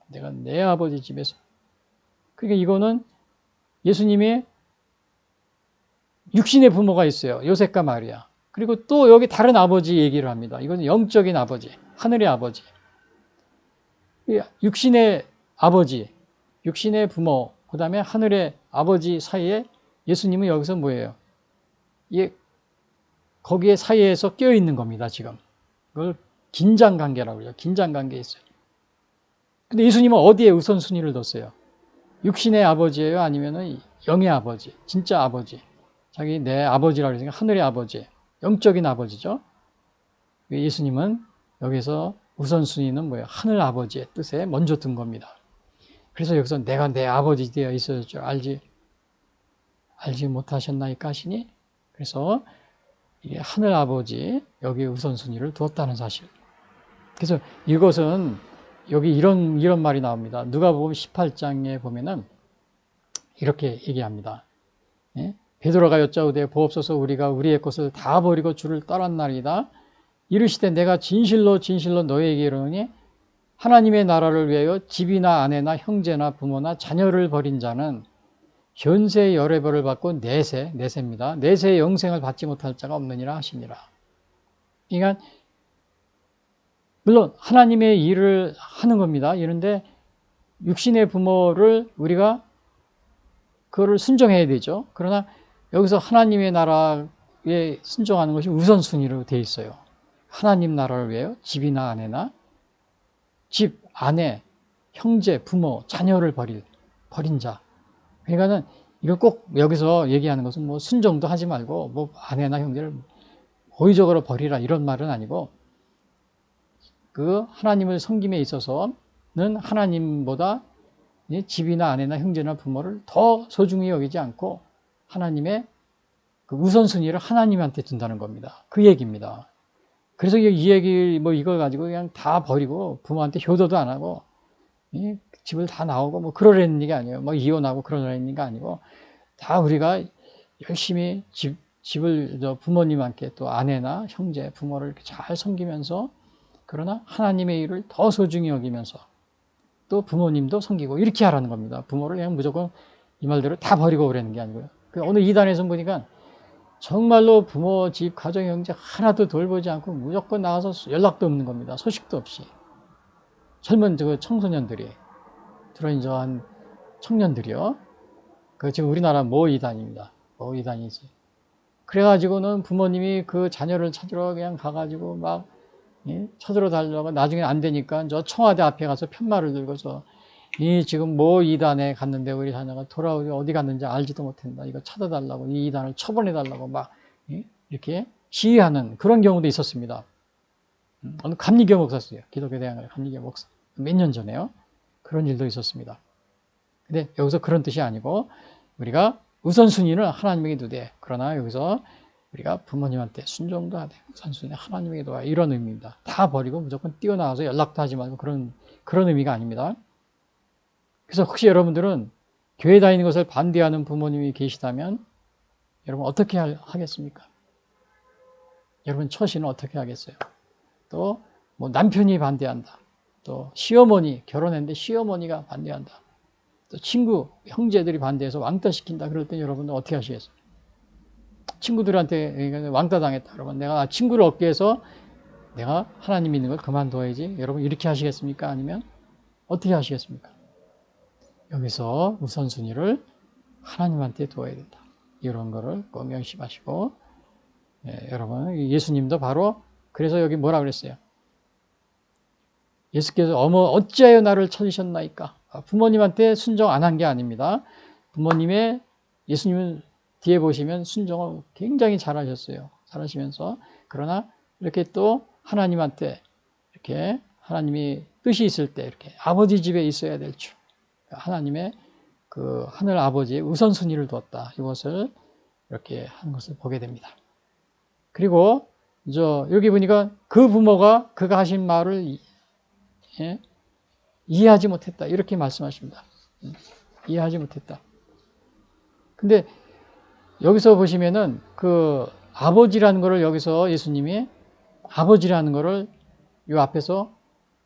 [SPEAKER 1] 내가 내 아버지 집에서. 그러니까 이거는 예수님의 육신의 부모가 있어요. 요셉과 마리아. 그리고 또 여기 다른 아버지 얘기를 합니다. 이건 영적인 아버지, 하늘의 아버지. 육신의 아버지, 육신의 부모, 그 다음에 하늘의 아버지 사이에 예수님은 여기서 뭐예요? 거기에 사이에서 껴 있는 겁니다, 지금. 그걸 긴장관계라고 그래요. 긴장관계에 있어요. 근데 예수님은 어디에 우선순위를 뒀어요? 육신의 아버지예요? 아니면은 영의 아버지, 진짜 아버지. 자기 내 아버지라고 그러니까 하늘의 아버지, 영적인 아버지죠. 예수님은 여기서 우선순위는 뭐예요? 하늘 아버지의 뜻에 먼저 둔 겁니다. 그래서 여기서 내가 내 아버지 되어 있을 줄 알지 못하셨나이까 하시니, 그래서 이 하늘 아버지 여기에 우선순위를 두었다는 사실. 그래서 이것은 여기 이런 말이 나옵니다. 누가복음 18장에 보면은 이렇게 얘기합니다. 예? 베드로가 여짜오되 보옵소서 우리가 우리의 것을 다 버리고 주를 따랐나이다. 이르시되 내가 진실로 너희에게 이르노니 하나님의 나라를 위하여 집이나 아내나 형제나 부모나 자녀를 버린 자는 현세의 열의 벌을 받고 내세입니다. 내세의 영생을 받지 못할 자가 없느니라 하시니라. 그러니까 물론 하나님의 일을 하는 겁니다. 이런데 육신의 부모를 우리가 그거를 순종해야 되죠. 그러나 여기서 하나님의 나라에 순종하는 것이 우선순위로 되어 있어요. 하나님 나라를 위하여 집이나 아내나 집, 아내, 형제, 부모, 자녀를 버린 자. 그러니까는 이거 꼭 여기서 얘기하는 것은 뭐 순종도 하지 말고 뭐 아내나 형제를 고의적으로 버리라 이런 말은 아니고, 그 하나님을 섬김에 있어서는 하나님보다 집이나 아내나 형제나 부모를 더 소중히 여기지 않고 하나님의 그 우선순위를 하나님한테 둔다는 겁니다. 그 얘기입니다. 그래서 이 얘기 뭐 이걸 가지고 그냥 다 버리고 부모한테 효도도 안 하고 집을 다 나오고 뭐 그러려는 얘기 아니에요. 뭐 이혼하고 그러려는 얘기가 아니고, 다 우리가 열심히 집을 부모님한테 또 아내나 형제, 부모를 이렇게 잘 섬기면서, 그러나 하나님의 일을 더 소중히 여기면서 또 부모님도 섬기고 이렇게 하라는 겁니다. 부모를 그냥 무조건 이 말대로 다 버리고 그러는 게 아니고요. 오늘 이단에서 보니까 정말로 부모, 집, 가정, 형제 하나도 돌보지 않고 무조건 나가서 연락도 없는 겁니다. 소식도 없이. 젊은 청소년들이, 들어있는 청년들이요. 그 지금 우리나라 모 이단입니다. 모 이단이지. 그래가지고는 부모님이 그 자녀를 찾으러 그냥 가가지고 막 찾으러 달려고, 나중에 안 되니까 저 청와대 앞에 가서 편말을 들고서 지금 모 이단에 갔는데 우리 자녀가 돌아오지 어디 갔는지 알지도 못한다. 이거 찾아달라고, 이 이단을 처분해달라고 막 이렇게 시위하는 그런 경우도 있었습니다. 어느 감리교 목사였어요. 기독교 대학을 감리교 목사. 몇 년 전에요. 그런 일도 있었습니다. 근데 여기서 그런 뜻이 아니고 우리가 우선순위는 하나님에게 두되, 그러나 여기서 우리가 부모님한테 순종도 하되 우선순위 하나님에게 두라 이런 의미입니다. 다 버리고 무조건 뛰어나와서 연락도 하지 말고 그런 의미가 아닙니다. 그래서 혹시 여러분들은 교회 다니는 것을 반대하는 부모님이 계시다면 여러분 어떻게 하겠습니까? 여러분 처신은 어떻게 하겠어요? 또 뭐 남편이 반대한다. 또 시어머니, 결혼했는데 시어머니가 반대한다. 또 친구, 형제들이 반대해서 왕따시킨다. 그럴 때 여러분은 어떻게 하시겠어요? 친구들한테 왕따 당했다. 그러면 내가 친구를 얻기 위해서 내가 하나님 믿는 걸 그만둬야지. 여러분 이렇게 하시겠습니까? 아니면 어떻게 하시겠습니까? 여기서 우선순위를 하나님한테 두어야 된다. 이런 거를 꼭 명심하시고, 여러분 예수님도 바로 그래서 여기 뭐라 그랬어요? 예수께서 어찌하여 나를 찾으셨나이까? 부모님한테 순종 안 한 게 아닙니다. 예수님은 뒤에 보시면 순종을 굉장히 잘하셨어요. 잘하시면서, 그러나 이렇게 또 하나님한테 이렇게 하나님이 뜻이 있을 때 이렇게 아버지 집에 있어야 될 줄, 하나님의 그 하늘 아버지의 우선순위를 두었다. 이것을 이렇게 하는 것을 보게 됩니다. 그리고 여기 보니까 그 부모가 그가 하신 말을 이해하지 못했다. 이렇게 말씀하십니다. 이해하지 못했다. 근데 여기서 보시면은 그 아버지라는 것을 여기서 예수님이 아버지라는 것을 요 앞에서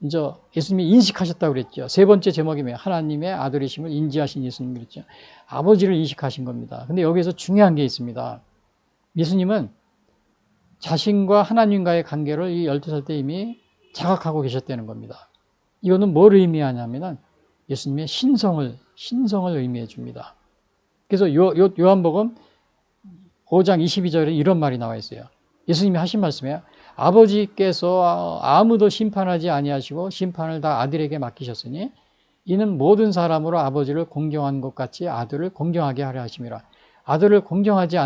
[SPEAKER 1] 이제 예수님이 인식하셨다고 그랬죠. 세 번째 제목이면 하나님의 아들이심을 인지하신 예수님 그랬죠. 아버지를 인식하신 겁니다. 근데 여기서 중요한 게 있습니다. 예수님은 자신과 하나님과의 관계를 이 12살 때 이미 자각하고 계셨다는 겁니다. 이거는 뭘 의미하냐면은 예수님의 신성을 신성을 의미해 줍니다. 그래서 요한복음 5장 22절에 이런 말이 나와 있어요. 예수님이 하신 말씀이에요. 아버지께서 아무도 심판하지 아니하시고 심판을 다 아들에게 맡기셨으니 이는 모든 사람으로 아버지를 공경한 것 같이 아들을 공경하게 하려 하심이라. 아들을 공경하지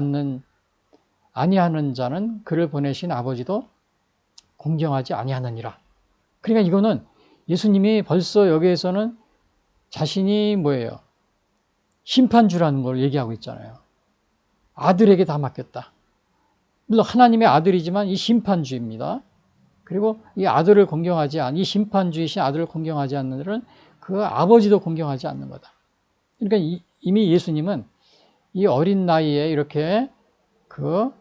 [SPEAKER 1] 아니하는 자는 그를 보내신 아버지도 공경하지 아니하느니라. 그러니까 이거는 예수님이 벌써 여기에서는 자신이 뭐예요? 심판주라는 걸 얘기하고 있잖아요. 아들에게 다 맡겼다. 물론 하나님의 아들이지만 이 심판주입니다. 그리고 이 아들을 공경하지 이 심판주이신 아들을 공경하지 않는 자는 그 아버지도 공경하지 않는 거다. 그러니까 이미 예수님은 이 어린 나이에 이렇게 그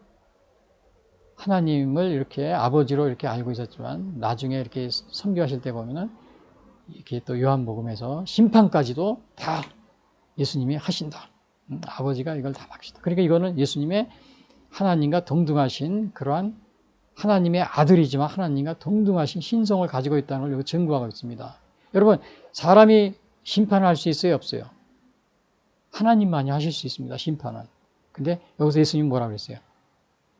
[SPEAKER 1] 하나님을 이렇게 아버지로 이렇게 알고 있었지만 나중에 이렇게 선교하실 때 보면은 이렇게 또 요한복음에서 심판까지도 다 예수님이 하신다. 아버지가 이걸 다 맡기신다. 그러니까 이거는 예수님의 하나님과 동등하신 그러한 하나님의 아들이지만 하나님과 동등하신 신성을 가지고 있다는 걸 여기 증거하고 있습니다. 여러분, 사람이 심판을 할 수 있어요, 없어요? 하나님만이 하실 수 있습니다, 심판은. 근데 여기서 예수님이 뭐라고 그랬어요?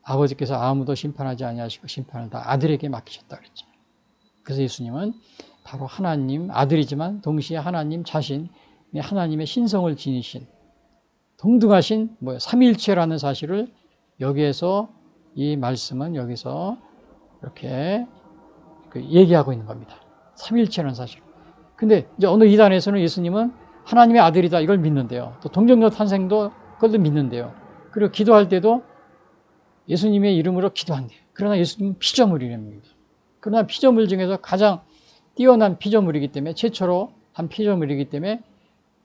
[SPEAKER 1] 아버지께서 아무도 심판하지 아니하시고 심판을 다 아들에게 맡기셨다 그랬죠. 그래서 예수님은 바로 하나님 아들이지만 동시에 하나님 자신, 하나님의 신성을 지니신 동등하신 삼위일체라는 사실을 여기에서 이 말씀은 여기서 이렇게 얘기하고 있는 겁니다. 삼위일체라는 사실. 근데 이제 어느 이단에서는 예수님은 하나님의 아들이다 이걸 믿는데요. 또 동정녀 탄생도 그걸 믿는데요. 그리고 기도할 때도 예수님의 이름으로 기도한대요. 그러나 예수님은 피조물이랍니다. 그러나 피조물 중에서 가장 뛰어난 피조물이기 때문에 최초로 한 피조물이기 때문에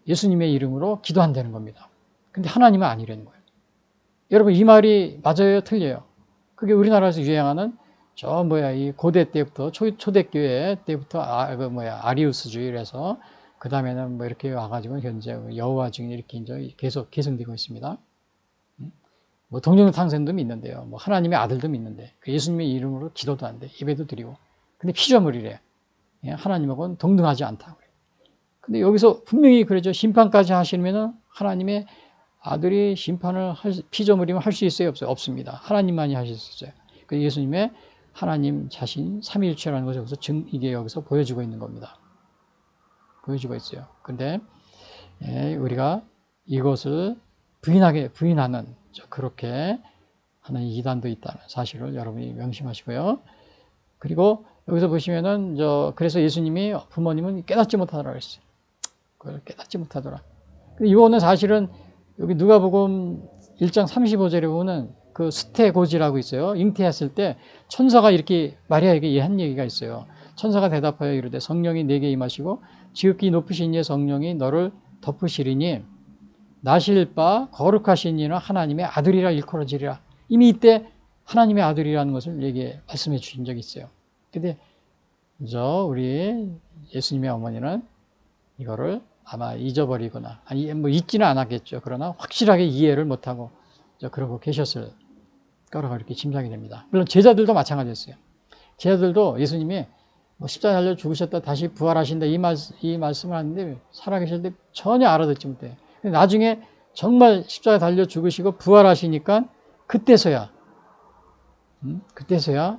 [SPEAKER 1] 예수님의 이름으로 기도한다는 겁니다. 근데 하나님은 아니라는 거예요. 여러분 이 말이 맞아요? 틀려요? 그게 우리나라에서 유행하는 이 고대 때부터 초대교회 때부터 아리우스주의라서 그 다음에는 이렇게 와가지고 현재 여호와 증인 이렇게 이제 계속 계승되고 있습니다. 동정녀 탄생도 믿는데요. 하나님의 아들도 믿는데 예수님의 이름으로 기도도 안 돼. 예배도 드리고. 근데 피조물이래. 하나님하고는 동등하지 않다. 근데 여기서 분명히 그러죠. 심판까지 하시면은 하나님의 아들이 심판을 피조물이면 할 수 있어요? 없어요? 없습니다. 하나님만이 하실 수 있어요. 그 예수님의 하나님 자신 삼위일체라는 것을 이게 여기서 보여주고 있는 겁니다. 보여주고 있어요. 근데 우리가 이것을 부인하는 그렇게 하는 이단도 있다는 사실을 여러분이 명심하시고요. 그리고 여기서 보시면은 그래서 예수님이 부모님은 깨닫지 못하더라 그랬어요. 그걸 깨닫지 못하더라. 근데 이거는 사실은 여기 누가복음 1장 35절에 보면 그 수태고지라고 있어요. 잉태했을 때 천사가 이렇게 마리아에게 한 얘기가 있어요. 천사가 대답하여 이르되 성령이 내게 임하시고 지극히 높으신 이의 성령이 너를 덮으시리니 나실 바 거룩하신 이는 하나님의 아들이라 일컬어지리라. 이미 이때 하나님의 아들이라는 것을 말씀해 주신 적이 있어요. 근데 우리 예수님의 어머니는 이거를 아마 잊어버리거나 잊지는 않았겠죠. 그러나 확실하게 이해를 못하고 그러고 계셨을 거라고 이렇게 짐작이 됩니다. 물론 제자들도 마찬가지였어요. 제자들도 예수님이 십자가에 달려 죽으셨다 다시 부활하신다 이 말씀을 하는데 살아계실 때 전혀 알아듣지 못해요. 나중에 정말 십자가에 달려 죽으시고 부활하시니까 그때서야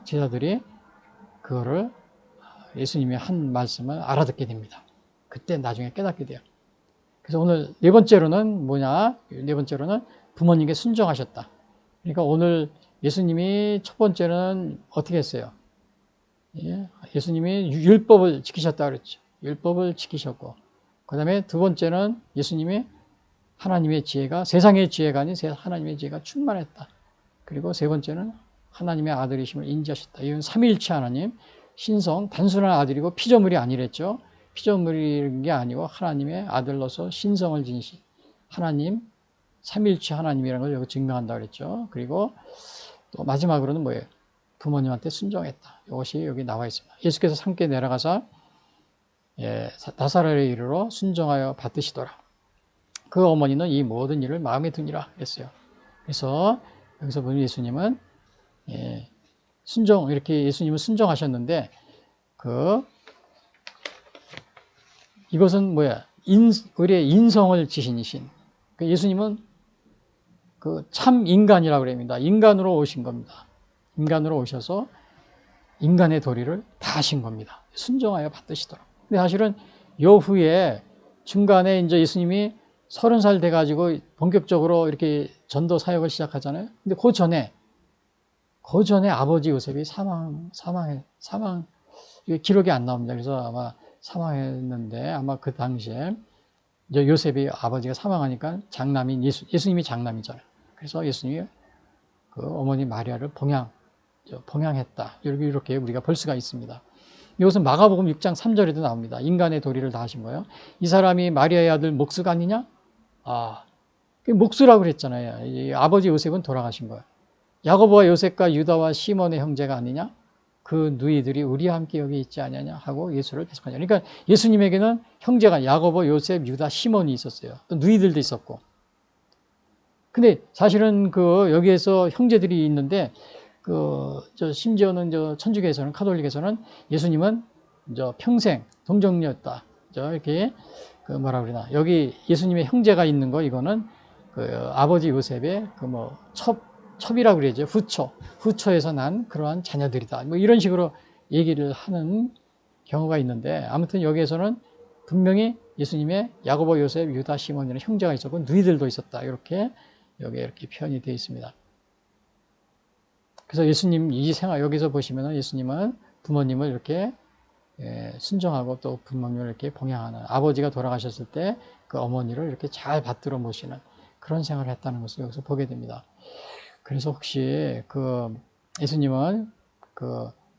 [SPEAKER 1] 제자들이 그거를 예수님이 한 말씀을 알아듣게 됩니다. 그때 나중에 깨닫게 돼요. 그래서 오늘 네 번째로는 네 번째로는 부모님께 순종하셨다. 그러니까 오늘 예수님이 첫 번째는 어떻게 했어요? 예수님이 율법을 지키셨다 그랬죠. 율법을 지키셨고, 그 다음에 두 번째는 예수님이 하나님의 지혜가 세상의 지혜가 아닌 하나님의 지혜가 충만했다. 그리고 세 번째는 하나님의 아들이심을 인지하셨다. 이건 삼위일체 하나님, 신성, 단순한 아들이고 피조물이 아니랬죠. 피조물인 게 아니고 하나님의 아들로서 신성을 지니신 하나님, 삼위일체 하나님이라는 걸 여기 증명한다 그랬죠. 그리고 또 마지막으로는 뭐예요? 부모님한테 순종했다. 이것이 여기 나와 있습니다. 예수께서 산께 내려가사 나사렛에 이르러 순종하여 받으시더라. 그 어머니는 이 모든 일을 마음에 드니라 했어요. 그래서 여기서 보면 예수님은 이렇게 예수님은 순종하셨는데 이것은 우리의 인성을 지신이신 그 예수님은 그 참 인간이라고 그럽니다. 인간으로 오신 겁니다. 인간으로 오셔서 인간의 도리를 다 하신 겁니다. 순종하여 받으시도록. 근데 사실은 요 후에 중간에 이제 예수님이 30살 돼가지고 본격적으로 이렇게 전도 사역을 시작하잖아요. 근데 그 전에 아버지 요셉이 기록이 안 나옵니다. 그래서 아마 사망했는데 아마 그 당시에 이제 요셉이 아버지가 사망하니까 장남인 예수님이 장남이잖아요. 그래서 예수님이 그 어머니 마리아를 봉양했다. 이렇게 우리가 볼 수가 있습니다. 이것은 마가복음 6장 3절에도 나옵니다. 인간의 도리를 다 하신 거예요. 이 사람이 마리아의 아들 목수가 아니냐? 목수라고 그랬잖아요. 이 아버지 요셉은 돌아가신 거예요. 야고보와 요셉과 유다와 시몬의 형제가 아니냐? 그 누이들이 우리와 함께 여기 있지 않느냐 하고 예수를 배속하냐. 그러니까 예수님에게는 형제가 야고보, 요셉, 유다, 시몬이 있었어요. 또 누이들도 있었고. 근데 사실은 여기에서 형제들이 있는데 심지어는 천주교에서는 카톨릭에서는 예수님은 평생 동정녀였다. 이렇게 뭐라 그러나 여기 예수님의 형제가 있는 거 이거는 아버지 요셉의 첩이라고 그러죠. 후초에서 난 그러한 자녀들이다. 뭐 이런 식으로 얘기를 하는 경우가 있는데 아무튼 여기에서는 분명히 예수님의 야고보, 요셉, 유다, 시몬이라는 형제가 있었고 누이들도 있었다. 이렇게 여기에 이렇게 표현이 되어 있습니다. 그래서 예수님 여기서 보시면은 예수님은 부모님을 이렇게 순종하고 또 부모님을 이렇게 봉양하는 아버지가 돌아가셨을 때 그 어머니를 이렇게 잘 받들어 모시는 그런 생활을 했다는 것을 여기서 보게 됩니다. 그래서 혹시 예수님은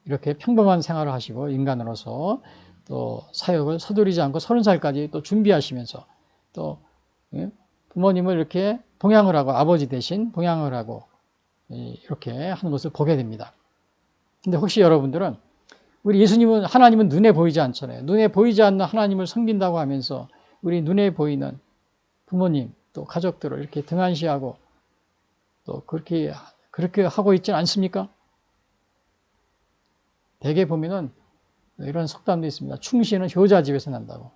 [SPEAKER 1] 이렇게 평범한 생활을 하시고 인간으로서 또 사역을 서두르지 않고 30살까지 또 준비하시면서 또 부모님을 이렇게 봉양을 하고 아버지 대신 봉양을 하고 이렇게 하는 것을 보게 됩니다. 근데 혹시 여러분들은 하나님은 눈에 보이지 않잖아요. 눈에 보이지 않는 하나님을 섬긴다고 하면서 우리 눈에 보이는 부모님 또 가족들을 이렇게 등한시하고 또 그렇게 하고 있지는 않습니까? 대개 보면은 이런 속담도 있습니다. 충신은 효자 집에서 난다고.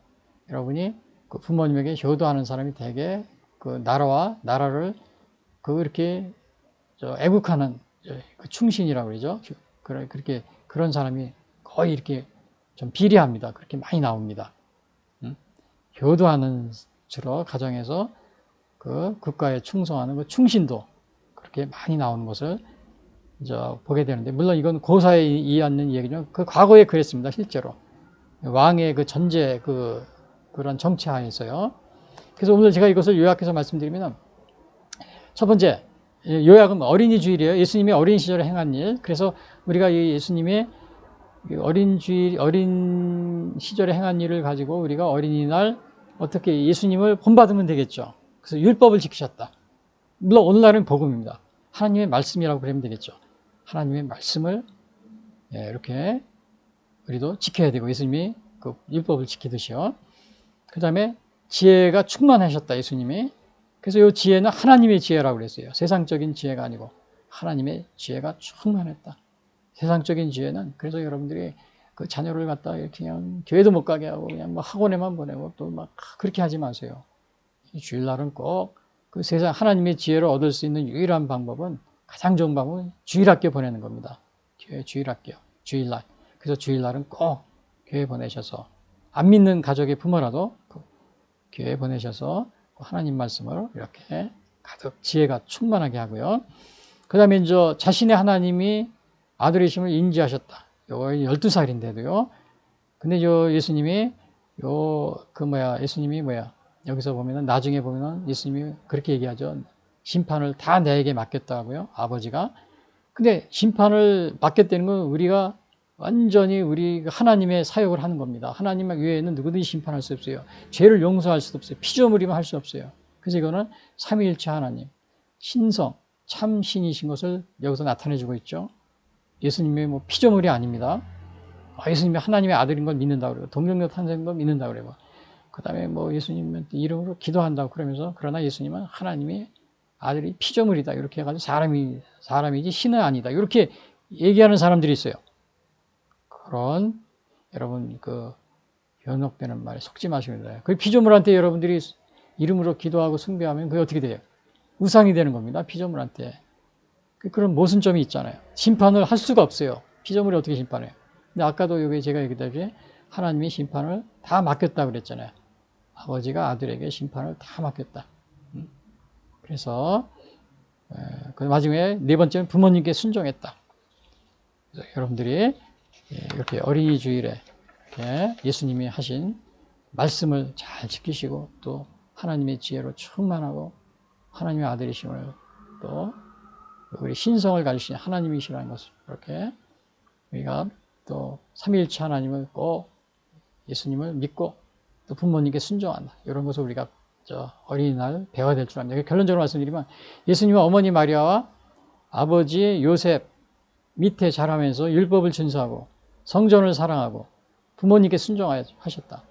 [SPEAKER 1] 여러분이 그 부모님에게 효도하는 사람이 대개 그 나라를 이렇게 애국하는 그 충신이라고 그러죠. 그렇게 그런 사람이 거의 이렇게 좀 비례합니다. 그렇게 많이 나옵니다. 효도하는 주로 가정에서 그 국가에 충성하는 그 충신도 그렇게 많이 나오는 것을 보게 되는데 물론 이건 고사에 이해하는 얘기죠. 그 과거에 그랬습니다. 실제로 왕의 그 전제 그런 정치하에서요. 그래서 오늘 제가 이것을 요약해서 말씀드리면 첫 번째 요약은 어린이 주일이에요. 예수님이 어린 시절에 행한 일. 그래서 우리가 이 예수님의 어린 시절에 행한 일을 가지고 우리가 어린이날 어떻게 예수님을 본받으면 되겠죠. 그래서 율법을 지키셨다. 물론 오늘날은 복음입니다. 하나님의 말씀이라고 그러면 되겠죠. 하나님의 말씀을 이렇게 우리도 지켜야 되고 예수님이 그 율법을 지키듯이요. 그 다음에 지혜가 충만하셨다. 예수님이. 그래서 이 지혜는 하나님의 지혜라고 그랬어요. 세상적인 지혜가 아니고 하나님의 지혜가 충만했다. 세상적인 지혜는 그래서 여러분들이 그 자녀를 갖다 이렇게 그냥 교회도 못 가게 하고 그냥 학원에만 보내고 또 막 그렇게 하지 마세요. 이 주일날은 꼭 그 세상 하나님의 지혜를 얻을 수 있는 유일한 방법은 가장 좋은 방법은 주일학교 보내는 겁니다. 교회 주일학교, 주일날. 그래서 주일날은 꼭 교회 보내셔서 안 믿는 가족의 부모라도 교회 보내셔서 하나님 말씀을 이렇게 가득 지혜가 충만하게 하고요. 그 다음에 이제 자신의 하나님이 아들이심을 인지하셨다. 요 12살인데도요. 근데 예수님이 여기서 보면은 나중에 보면은 예수님이 그렇게 얘기하죠. 심판을 다 내게 맡겼다고요. 아버지가. 근데 심판을 맡겼다는 건 우리가 완전히 우리 하나님의 사역을 하는 겁니다. 하나님 외에는 누구든지 심판할 수 없어요. 죄를 용서할 수도 없어요. 피조물이면 할 수 없어요. 그래서 이거는 삼위일체 하나님, 신성, 참 신이신 것을 여기서 나타내주고 있죠. 예수님이 피조물이 아닙니다. 예수님이 하나님의 아들인 걸 믿는다고 그래요. 동정녀 탄생인 걸 믿는다고 그래요. 그 다음에 예수님 이름으로 기도한다고 그러면서 그러나 예수님은 하나님의 아들이 피조물이다. 이렇게 해가지고 사람이지 신은 아니다. 이렇게 얘기하는 사람들이 있어요. 그런 여러분 변덕되는 말에 속지 마시면 돼요. 그 피조물한테 여러분들이 이름으로 기도하고 숭배하면 그게 어떻게 돼요? 우상이 되는 겁니다. 피조물한테. 그런 모순점이 있잖아요. 심판을 할 수가 없어요. 피조물이 어떻게 심판해요? 근데 아까도 여기 제가 얘기했다시피 하나님이 심판을 다 맡겼다 그랬잖아요. 아버지가 아들에게 심판을 다 맡겼다. 그래서 그 마지막에 네 번째는 부모님께 순종했다. 그래서 여러분들이 이렇게 어린이 주일에 이렇게 예수님이 하신 말씀을 잘 지키시고 또 하나님의 지혜로 충만하고 하나님의 아들이심을 또 우리 신성을 가지신 하나님이시라는 것을 이렇게 우리가 또 삼위일체 하나님을 꼭 예수님을 믿고 또 부모님께 순종한다. 이런 것을 우리가 어린이날 배워야 될 줄 압니다. 결론적으로 말씀드리면 예수님은 어머니 마리아와 아버지 요셉 밑에 자라면서 율법을 준수하고 성전을 사랑하고 부모님께 순종하셨다.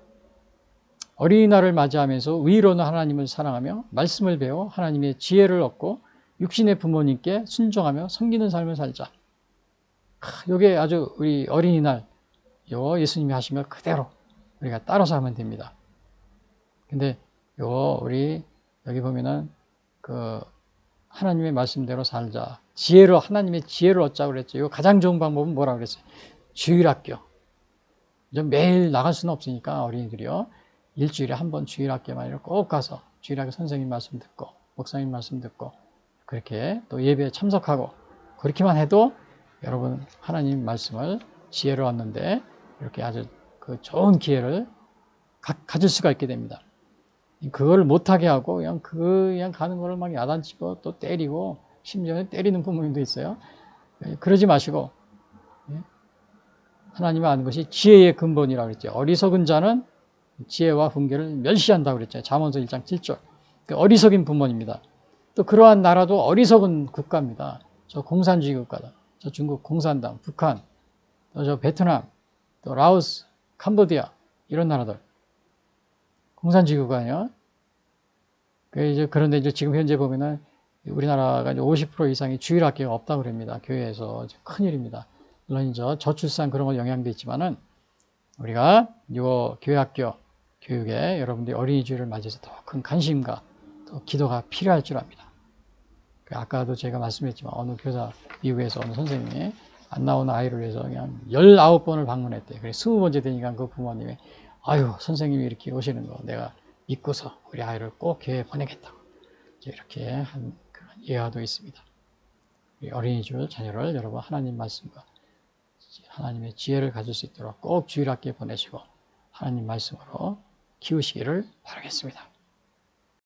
[SPEAKER 1] 어린이날을 맞이하면서 의로는 하나님을 사랑하며 말씀을 배워 하나님의 지혜를 얻고 육신의 부모님께 순종하며 섬기는 삶을 살자. 이게 아주 우리 어린이날 예수님이 하신 걸 그대로 우리가 따라서 하면 됩니다. 근데 우리 여기 보면은 그 하나님의 말씀대로 살자. 지혜로 하나님의 지혜를 얻자고 그랬죠. 이거 가장 좋은 방법은 뭐라고 그랬어요? 주일학교. 매일 나갈 수는 없으니까 어린이들이요. 일주일에 한 번 주일학교만 꼭 가서 주일학교 선생님 말씀 듣고 목사님 말씀 듣고 그렇게 또 예배에 참석하고 그렇게만 해도 여러분 하나님 말씀을 지혜를 얻는데 이렇게 아주 그 좋은 기회를 가질 수가 있게 됩니다. 그걸 못하게 하고 그냥 가는 거를 막 야단치고 또 때리고 심지어 때리는 부모님도 있어요. 그러지 마시고 하나님이 아는 것이 지혜의 근본이라고 그랬죠. 어리석은 자는 지혜와 훈계를 멸시한다고 그랬죠. 잠언서 1장 7절. 어리석인 부모입니다. 또 그러한 나라도 어리석은 국가입니다. 저 공산주의 국가다. 저 중국 공산당, 북한, 또 저 베트남, 또 라오스, 캄보디아 이런 나라들 공산주의 국가예요. 그런데 이제 지금 현재 보면은 우리나라가 이제 50% 이상이 주일학교가 없다고 그럽니다. 교회에서 큰일입니다. 물론 이제 저출산 그런 걸 영향도 있지만은 우리가 이 교회학교 교육에 여러분들이 어린이 주일을 맞이해서 더 큰 관심과 또 기도가 필요할 줄 압니다. 아까도 제가 말씀했지만 어느 교사 미국에서 어느 선생님이 안 나오는 아이를 위해서 그냥 19번을 방문했대요. 그래서 20번째 되니까 그 부모님이 아유 선생님이 이렇게 오시는 거 내가 믿고서 우리 아이를 꼭 교회에 보내겠다고 이렇게 한 그런 예화도 있습니다. 우리 어린이집 자녀를 여러분 하나님 말씀과 하나님의 지혜를 가질 수 있도록 꼭 주일학교에 보내시고 하나님 말씀으로 키우시기를 바라겠습니다.